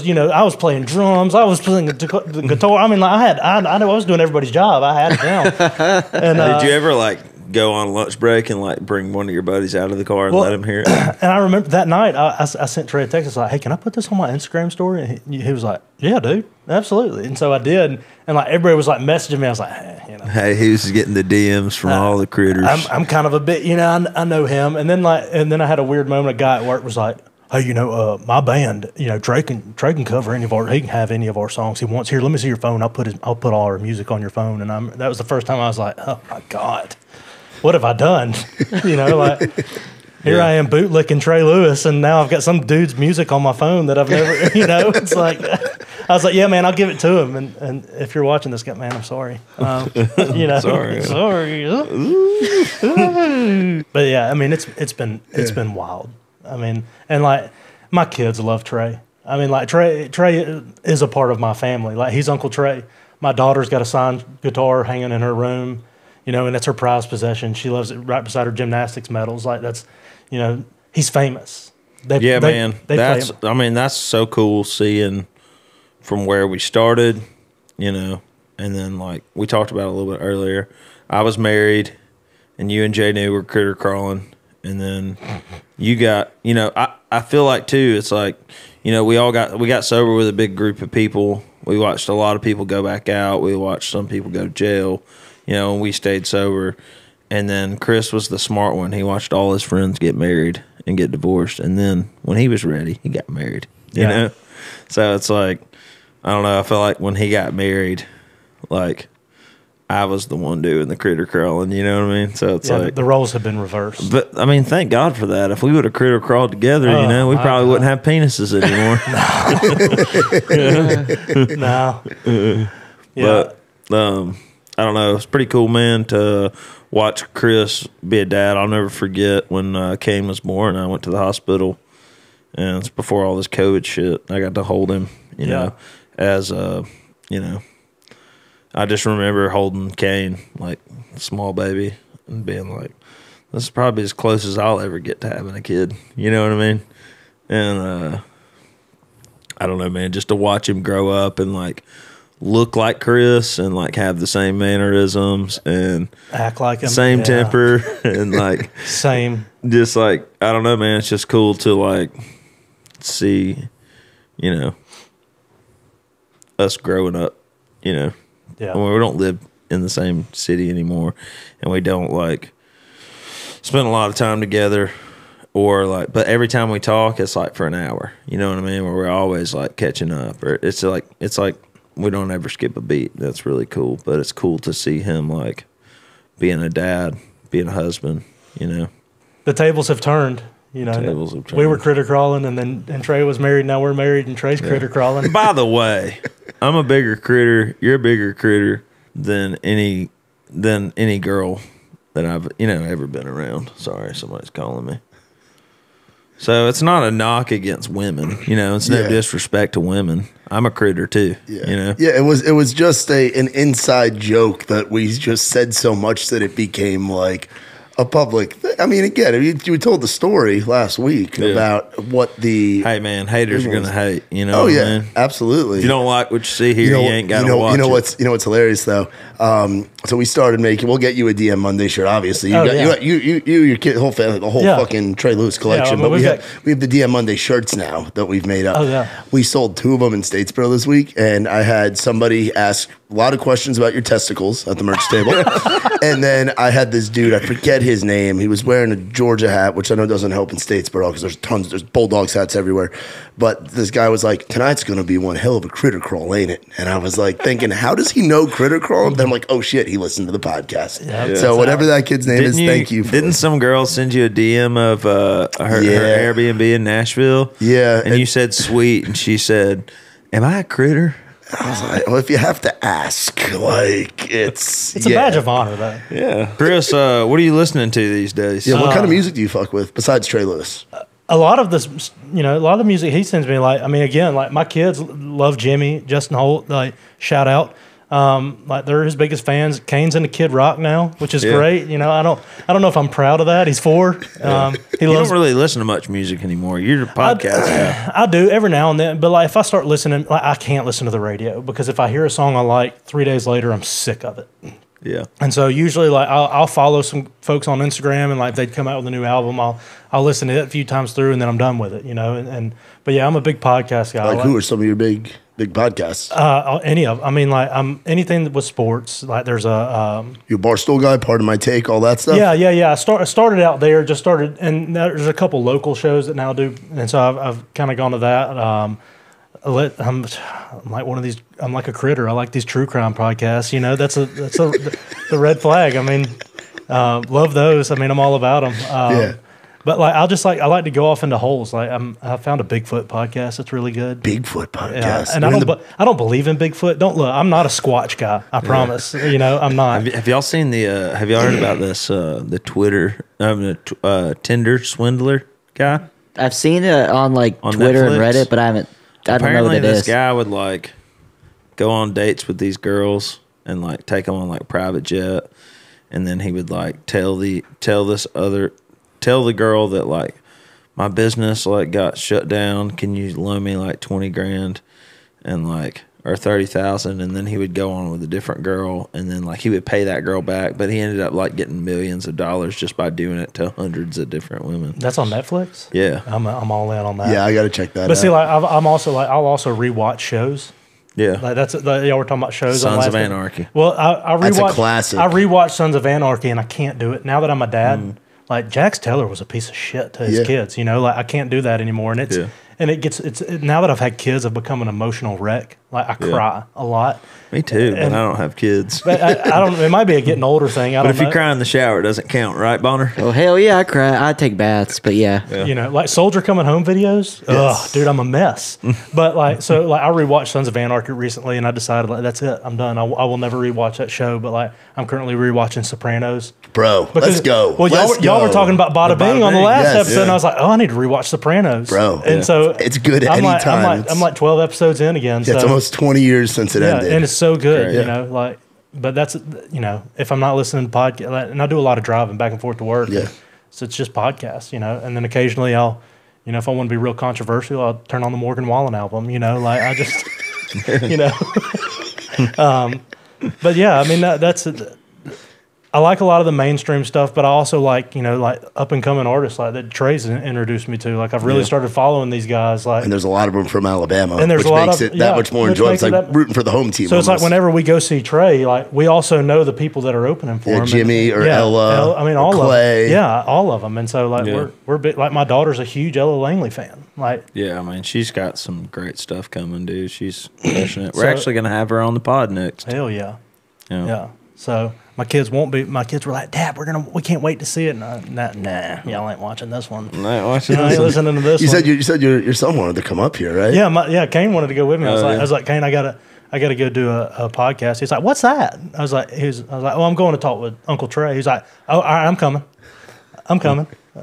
you know, I was playing drums, I was playing the guitar. I mean, like, I know I was doing everybody's job. I had it down. And did you ever like go on lunch break and like bring one of your buddies out of the car and let him hear it? And I remember that night I sent Trey a text. I was like, hey, can I put this on my Instagram story? And he was like, yeah, dude, absolutely. And so I did. And like everybody was like messaging me. I was like, hey, you know. Hey, he was getting the DMs from all the critters. I'm kind of a bit, you know, I know him. And then I had a weird moment. A guy at work was like, hey, you know, my band, you know, Trey can cover any of our, he can have any of our songs he wants. Here, let me see your phone. I'll put all our music on your phone. And that was the first time I was like, oh my God, what have I done? You know, like here I am bootlicking Trey Lewis, and now I've got some dude's music on my phone that I've never, you know, it's like, I was like, yeah, man, I'll give it to him. And if you're watching this, man, I'm sorry. You know, sorry. But yeah, I mean, it's been wild. I mean, and like my kids love Trey. I mean, like Trey is a part of my family. Like he's Uncle Trey. My daughter's got a signed guitar hanging in her room, you know, and that's her prized possession. She loves it right beside her gymnastics medals. Like that's, you know, he's famous. Man. That's so cool seeing from where we started, you know, and then like we talked about it a little bit earlier. I was married, and you and Jay New were critter crawling. And then you got, you know, I feel like too, it's like, you know, we got sober with a big group of people. We watched a lot of people go back out. We watched some people go to jail, you know, and we stayed sober. And then Chris was the smart one. He watched all his friends get married and get divorced. And then when he was ready, he got married, you know? So it's like, I don't know. I feel like when he got married, like, I was the one doing the critter crawling, you know what I mean? So it's like the roles have been reversed. But I mean, thank God for that. If we would have critter crawled together, you know, we probably wouldn't have penises anymore. No. But I don't know. It's pretty cool, man, to watch Chris be a dad. I'll never forget when Kane was born. I went to the hospital, and it's before all this COVID shit. I got to hold him, you know, as you know. I just remember holding Kane, like a small baby, and being like, this is probably as close as I'll ever get to having a kid. You know what I mean? And I don't know, man, just to watch him grow up and like look like Chris and like have the same mannerisms and act like him, same temper and like same. Just like, I don't know, man, it's just cool to like see, you know, us growing up, you know. Yeah. I mean, we don't live in the same city anymore, and we don't like spend a lot of time together, or like. But every time we talk, it's like for an hour. You know what I mean? Where we're always like catching up, or it's like we don't ever skip a beat. That's really cool. But it's cool to see him like being a dad, being a husband. You know, the tables have turned. You know, tables have turned. We were critter crawling, and Trey was married. Now we're married, and Trey's critter crawling. By the way, I'm a bigger critter. You're a bigger critter than any girl that I've ever been around. Sorry, somebody's calling me. So it's not a knock against women. You know, it's no disrespect to women. I'm a critter too. Yeah. You know. Yeah, it was just an inside joke that we just said so much that it became like a public thing. I mean, again, you told the story last week about what the... Hey, man, haters are going to hate, you know. Oh, yeah, man? absolutely. If you don't like what you see here, you ain't got to watch it. You know what's hilarious, though? So we started making... We'll get you a DM Monday shirt, obviously. Your kid, whole family, the whole fucking Trey Lewis collection. Yeah, but we have the DM Monday shirts now that we've made up. Oh, yeah. We sold 2 of them in Statesboro this week, and I had somebody ask a lot of questions about your testicles at the merch table. And then I had this dude, I forget his name. He was wearing a Georgia hat, which I know doesn't help in Statesboro because there's Bulldogs hats everywhere. But this guy was like, tonight's going to be one hell of a critter crawl, ain't it? And I was like thinking, how does he know critter crawl? And then I'm like, oh shit, he listened to the podcast. Yeah, so whatever that kid's name is, thank you. Didn't some girl send you a DM of her Airbnb in Nashville? Yeah. And you said sweet, and she said, am I a critter? I was like, well, if you have to ask, like, it's a badge of honor, though. Yeah. Chris, what are you listening to these days? Yeah, what kind of music do you fuck with besides Trey Lewis? A lot of this, a lot of the music he sends me, like, I mean, again, like, my kids love Jimmy, Justin Holt, like, shout out. Like, they're his biggest fans. Kane's into Kid Rock now, which is great. You know, I don't know if I'm proud of that. He's 4. He don't really listen to much music anymore. You're a podcast guy. I do every now and then, but like if I start listening, like, I can't listen to the radio because if I hear a song I like, 3 days later I'm sick of it. Yeah. And so usually, like, I'll follow some folks on Instagram, and like if they'd come out with a new album, I'll listen to it a few times through, and then I'm done with it. You know, but yeah, I'm a big podcast guy. Like who are some of your big podcasts? Any of, I mean, like anything with sports. Like there's a you a Barstool guy, Part of My Take, all that stuff. Yeah. I started out there, and there's a couple local shows that now do, and so I've kind of gone to that. I'm like one of these. I'm like a critter. I like these true crime podcasts. You know, that's the red flag. I mean, love those. I mean, I'm all about them. Yeah. But like I like to go off into holes. Like I found a Bigfoot podcast that's really good. Bigfoot podcast. Yeah. And I don't believe in Bigfoot. Don't look. I'm not a Squatch guy. I promise. You know, I'm not. Have y'all seen have y'all heard about this the Twitter Tinder swindler guy? I've seen it on Twitter Netflix? And Reddit, but I don't know what Apparently, it this is. guy would like go on dates with these girls and like take them on like private jet, and then he would like tell the girl that like my business like got shut down. Can you loan me like $20,000? And like or 30,000, and then he would go on with a different girl, and then like he would pay that girl back, but he ended up like getting millions of dollars just by doing it to hundreds of different women. That's on Netflix. Yeah, I'm all in on that. Yeah, I got to check that out. But see, like I'm also like I'll also rewatch shows. yeah. Like y'all were talking about shows. on Sons last of week. Anarchy. Well, I rewatched. That's a classic. I rewatched Sons of Anarchy, and I can't do it now that I'm a dad. Like Jax Taylor was a piece of shit to his kids. You know, like I can't do that anymore, and it's. Yeah. And now that I've had kids, I've become an emotional wreck. Like I cry a lot. Me too, but I don't have kids. But I don't. It might be a getting older thing. I But don't if know. you cry in the shower, it doesn't count, right, Bonner? Oh hell yeah, I cry. I take baths, but yeah. You know, like Soldier Coming Home videos. Ugh, dude, I'm a mess. But like, so like, I rewatched Sons of Anarchy recently, and I decided like that's it. I'm done. I will never rewatch that show. But like, I'm currently rewatching Sopranos. Bro, let's go. Well, y'all were talking about Bada Bing on the last yes, episode, and I was like, oh, I need to rewatch Sopranos, Bro. And so it's good I'm anytime. I'm like 12 episodes in again. Yeah, so. it's almost 20 years since it ended. And it's so good, Great. you know, like, but that's, you know, if I'm not listening to podcast, and I do a lot of driving back and forth to work. Yeah. So it's just podcasts, you know, and then occasionally I'll, you know, if I want to be real controversial, I'll turn on the Morgan Wallen album, you know, like I just, you know, but yeah, I mean, that's, I like a lot of the mainstream stuff, but I also like, you know, like up and coming artists like that Treys introduced me to. Like I've really started following these guys. Like, and there's a lot of them from Alabama, And there's which a lot makes of- it that yeah, much more which enjoyable. It's makes like it that- rooting for the home team. so it's like almost. whenever we go see Trey, like we also know the people that are opening for him. Jimmy or Ella I mean, or all Clay. of them. Yeah, all of them. And so like Yeah. we're big, like my daughter's a huge Ella Langley fan. Like Yeah, I mean, she's got some great stuff coming, dude. She's passionate. We're So- actually going to have her on the pod next. hell yeah, Yeah. yeah. So my kids won't be. My kids were like, Dad, we can't wait to see it. And nah, y'all ain't watching this one. No, watching I ain't this. listening to this. You one. said your son wanted to come up here, right? Yeah, Kane wanted to go with me. I Oh, was like, Kane, I gotta go do a podcast. He's like, what's that? I was like, well, I'm going to talk with Uncle Trey. He's like, oh, all right, I'm coming. I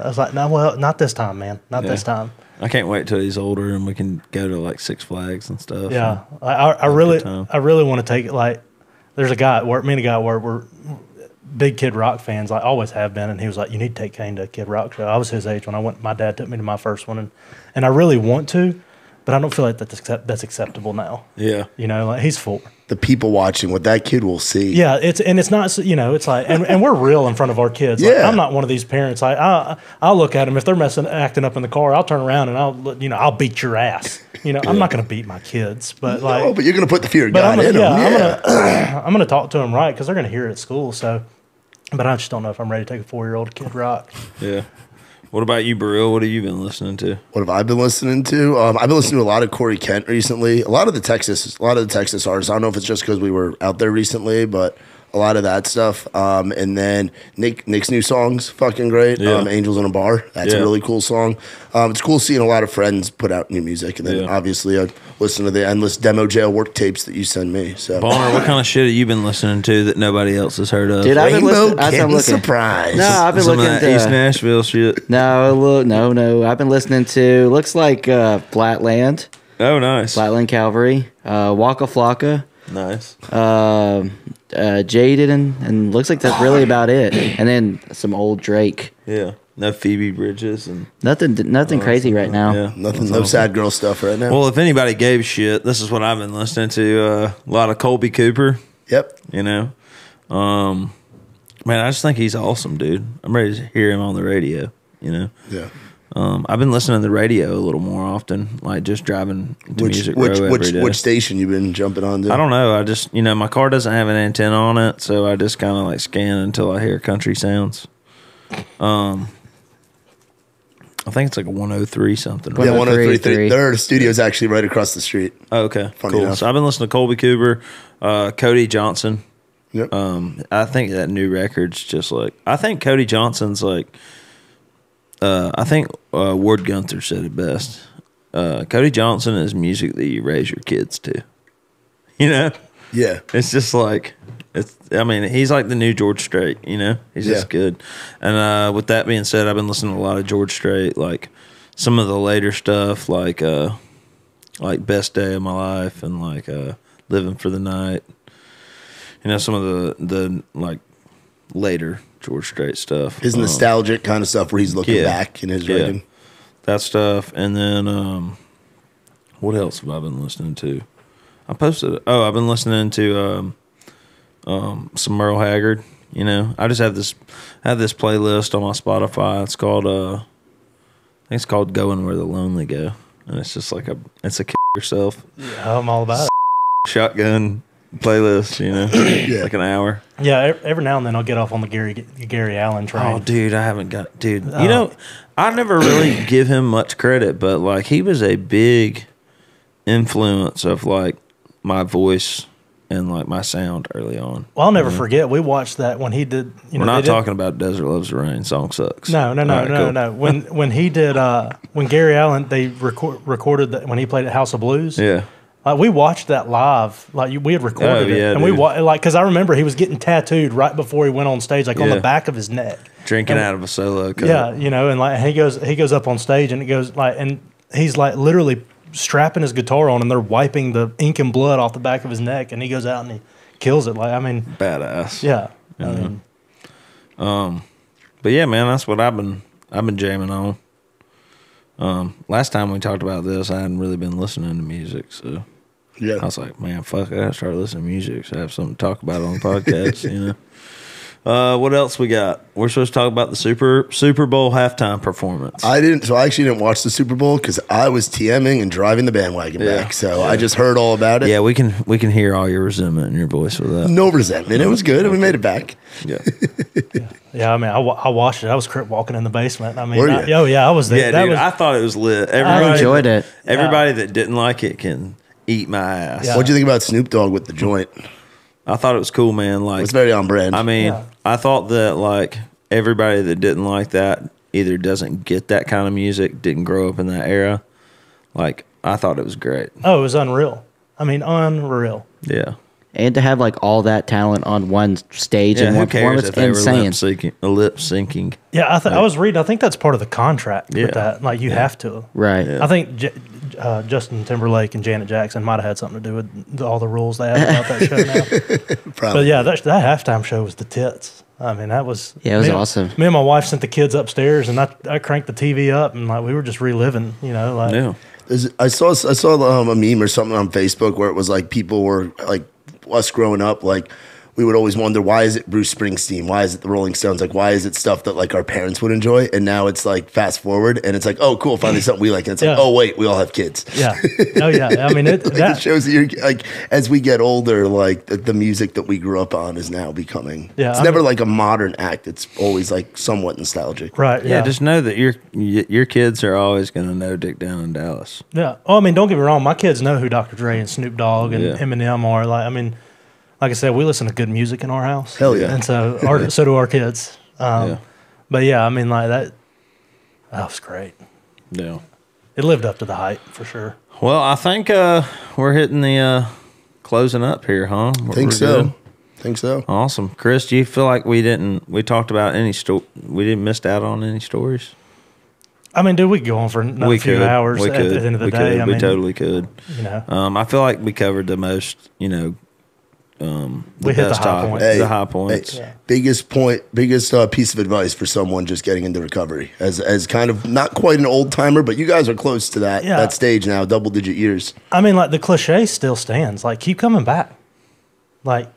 was like, no, well, not this time, man, not this time. I can't wait till he's older and we can go to like Six Flags and stuff. Yeah, and I good really time. want to take it. Like, there's a guy at work. Me and a guy at work. We're big Kid Rock fans. Like, always have been. And he was like, "You need to take Kane to a Kid Rock show." I was his age when I went. My dad took me to my first one, and I really want to, but I don't feel like that's acceptable now. Yeah. You know, like he's 4. The people watching what that kid will see. Yeah, it's not, you know, it's like, and we're real in front of our kids. Like, Yeah. I'm not one of these parents. Like, I'll look at them if they're acting up in the car. I'll turn around and I'll beat your ass. You know, I'm not going to beat my kids, but like, No, but you're gonna put the fear of but God in them. I'm gonna talk to them right because they're gonna hear it at school. So, but I just don't know if I'm ready to take a 4-year-old to Kid Rock. Yeah. What about you, Burrell? What have you been listening to? What have I been listening to? I've been listening to a lot of Corey Kent recently. A lot of the Texas artists. I don't know if it's just because we were out there recently, but a lot of that stuff. And then Nick's new song's fucking great. Yeah. Angels in a Bar. That's Yeah. a really cool song. It's cool seeing a lot of friends put out new music. And then Yeah. obviously I listen to the endless demo jail work tapes that you send me. So Bonner, what kind of shit have you been listening to that nobody else has heard of? Dude, I've been Rainbow listening. I'm Kitten looking. Surprise. No, I've been Some looking of that East to. Nashville shit. No. I've been listening to. Looks like Flatland, Oh, nice. Flatland Calvary, Waka Flocka, Nice. Jaded, and looks like that's really about it. And then some old Drake. Yeah. No Phoebe Bridges and Nothing crazy right now. yeah. Nothing, no sad girl stuff right now. Well, if anybody gave shit, this is what I've been listening to. A lot of Colby Cooper. Yep. You know, man, I just think he's awesome, dude. I'm ready to hear him on the radio. You know, Yeah. I've been listening to the radio a little more often, like just driving to Music Row every day. Which station you been jumping on to? I don't know. I just, you know, my car doesn't have an antenna on it, so I just kind of like scan until I hear country sounds. I think it's like a 103 something. Right? Yeah, 103.3. 103.3. Their studio's actually right across the street. Oh, okay, Funny cool. enough. So I've been listening to Colby Cooper, Cody Johnson. Yep. I think that new record's just like, I think Cody Johnson's like, I think Ward Gunther said it best. Cody Johnson is music that you raise your kids to. You know, Yeah. it's just like I mean, he's like the new George Strait. You know, he's Yeah. just good. And with that being said, I've been listening to a lot of George Strait, like some of the later stuff, like Best Day of My Life and like Living for the Night. You know, some of the like later George Strait stuff. His nostalgic kind of stuff where he's looking back in his writing. That stuff. And then what else have I been listening to? I posted. Oh, I've been listening to some Merle Haggard. You know, I just have this playlist on my Spotify. It's called I think it's called "Going Where the Lonely Go," and it's just like it's a kill yourself. Yeah, I'm all about it. Shotgun playlist. You know, like an hour. Yeah, every now and then I'll get off on the Gary Allen train. Oh, dude, I haven't got. Dude, you know, I never really give him much credit, but like he was a big influence of like my voice and like my sound early on. Well, I'll never forget. We watched that when he did. You know, we're not talking about "Desert Loves the Rain." Song sucks. No. When he did, when Gary Allen they recorded that when he played at House of Blues. Yeah. We watched that live. Like we had recorded it, and dude. because I remember he was getting tattooed right before he went on stage, like on the back of his neck, drinking out of a solo cup. Yeah, you know, and like he goes up on stage, and it goes like, and he's like literally strapping his guitar on, and they're wiping the ink and blood off the back of his neck, and he goes out and he kills it. Like, I mean, badass. Yeah. But yeah, man, that's what I've been jamming on. Last time we talked about this, I hadn't really been listening to music, so yeah, I was like, man, fuck, I gotta start listening to music so I have something to talk about on the podcast, you know. What else we got? We're supposed to talk about the Super Bowl halftime performance. I actually didn't watch the Super Bowl because I was TMing and driving the bandwagon back. So I just heard all about it. Yeah, we can hear all your resentment in your voice with that. No resentment. It was good. We made it back. Yeah. Yeah, I mean, I watched it. I was crip walking in the basement. I mean, Were you? I was there. Yeah, dude, I thought it was lit. I enjoyed it. Everybody that didn't like it can eat my ass. Yeah. What'd you think about Snoop Dogg with the joint? I thought it was cool, man. Like, It's very on brand. I mean, I thought that like everybody that didn't like that either doesn't get that kind of music, didn't grow up in that era. Like, I thought it was great. Oh, it was unreal. I mean, unreal. Yeah. And to have like all that talent on one stage and who one cares performance, if they were insane. lip syncing? Yeah, I was reading. I think that's part of the contract Yeah. with that. Like, you have to. Right. Yeah. I think Justin Timberlake and Janet Jackson might have had something to do with all the rules they have about that show now. Probably. But yeah, that halftime show was the tits. I mean, that was Yeah, it was awesome. Me and my wife sent the kids upstairs, and I cranked the TV up, and like we were just reliving, you know, like Yeah. I saw a meme or something on Facebook where it was like people were like us growing up, like we would always wonder, why is it Bruce Springsteen? Why is it the Rolling Stones? Like, why is it stuff that like our parents would enjoy? And now it's like fast forward and it's like, oh, cool, finally something we like. And it's like, oh, wait, we all have kids. Yeah. Oh, yeah. I mean, It shows that you're like, as we get older, like the music that we grew up on is now becoming, it's never like a modern act. It's always like somewhat nostalgic. Right. Yeah. Just know that your kids are always going to know Dick Down in Dallas. Yeah. Oh, I mean, don't get me wrong. My kids know who Dr. Dre and Snoop Dogg and Yeah. Eminem are. Like, I mean, like I said, we listen to good music in our house. Hell yeah. And so so do our kids. But yeah, I mean, like that was great. Yeah. It lived up to the hype for sure. Well, I think we're hitting the closing up here, huh? Think so. Think so. Awesome. Chris, do you feel like we talked about we didn't miss out on any stories? I mean, dude, we could go on for another few hours at the end of the day. We totally could. You know, I feel like we covered the most, you know, we hit the high points. The high points. Hey, biggest piece of advice for someone just getting into recovery as kind of not quite an old timer, but you guys are close to that stage now, double digit years. I mean, like the cliche still stands. Like, keep coming back. Like,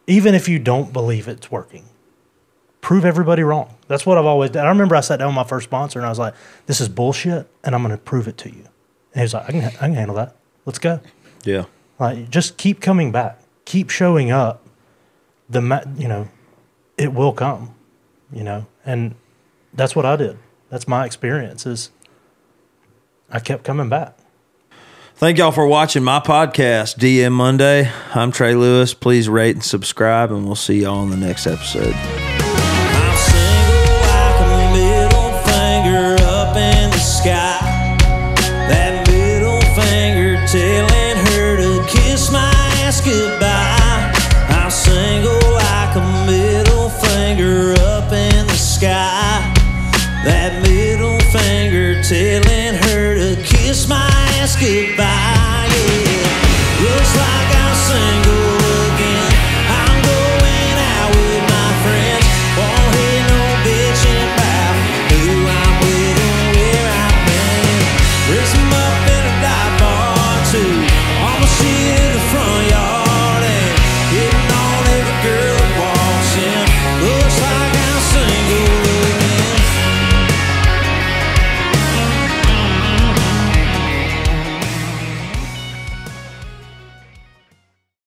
even if you don't believe it's working, prove everybody wrong. That's what I've always done. I remember I sat down with my first sponsor and I was like, "This is bullshit, and I'm going to prove it to you." And he was like, "I can handle that. Let's go." Yeah. Like, just keep coming back. Keep showing up. It will come, you know, and that's what I did. That's my experience. Is I kept coming back. Thank y'all for watching my podcast, DM Monday. I'm Trey Lewis. Please rate and subscribe, and we'll see y'all in the next episode. I'm single like a middle finger up in the sky. That middle finger telling her to kiss my ass goodbye. I'm single like a middle finger up in the sky. That middle finger telling her to kiss my ass goodbye.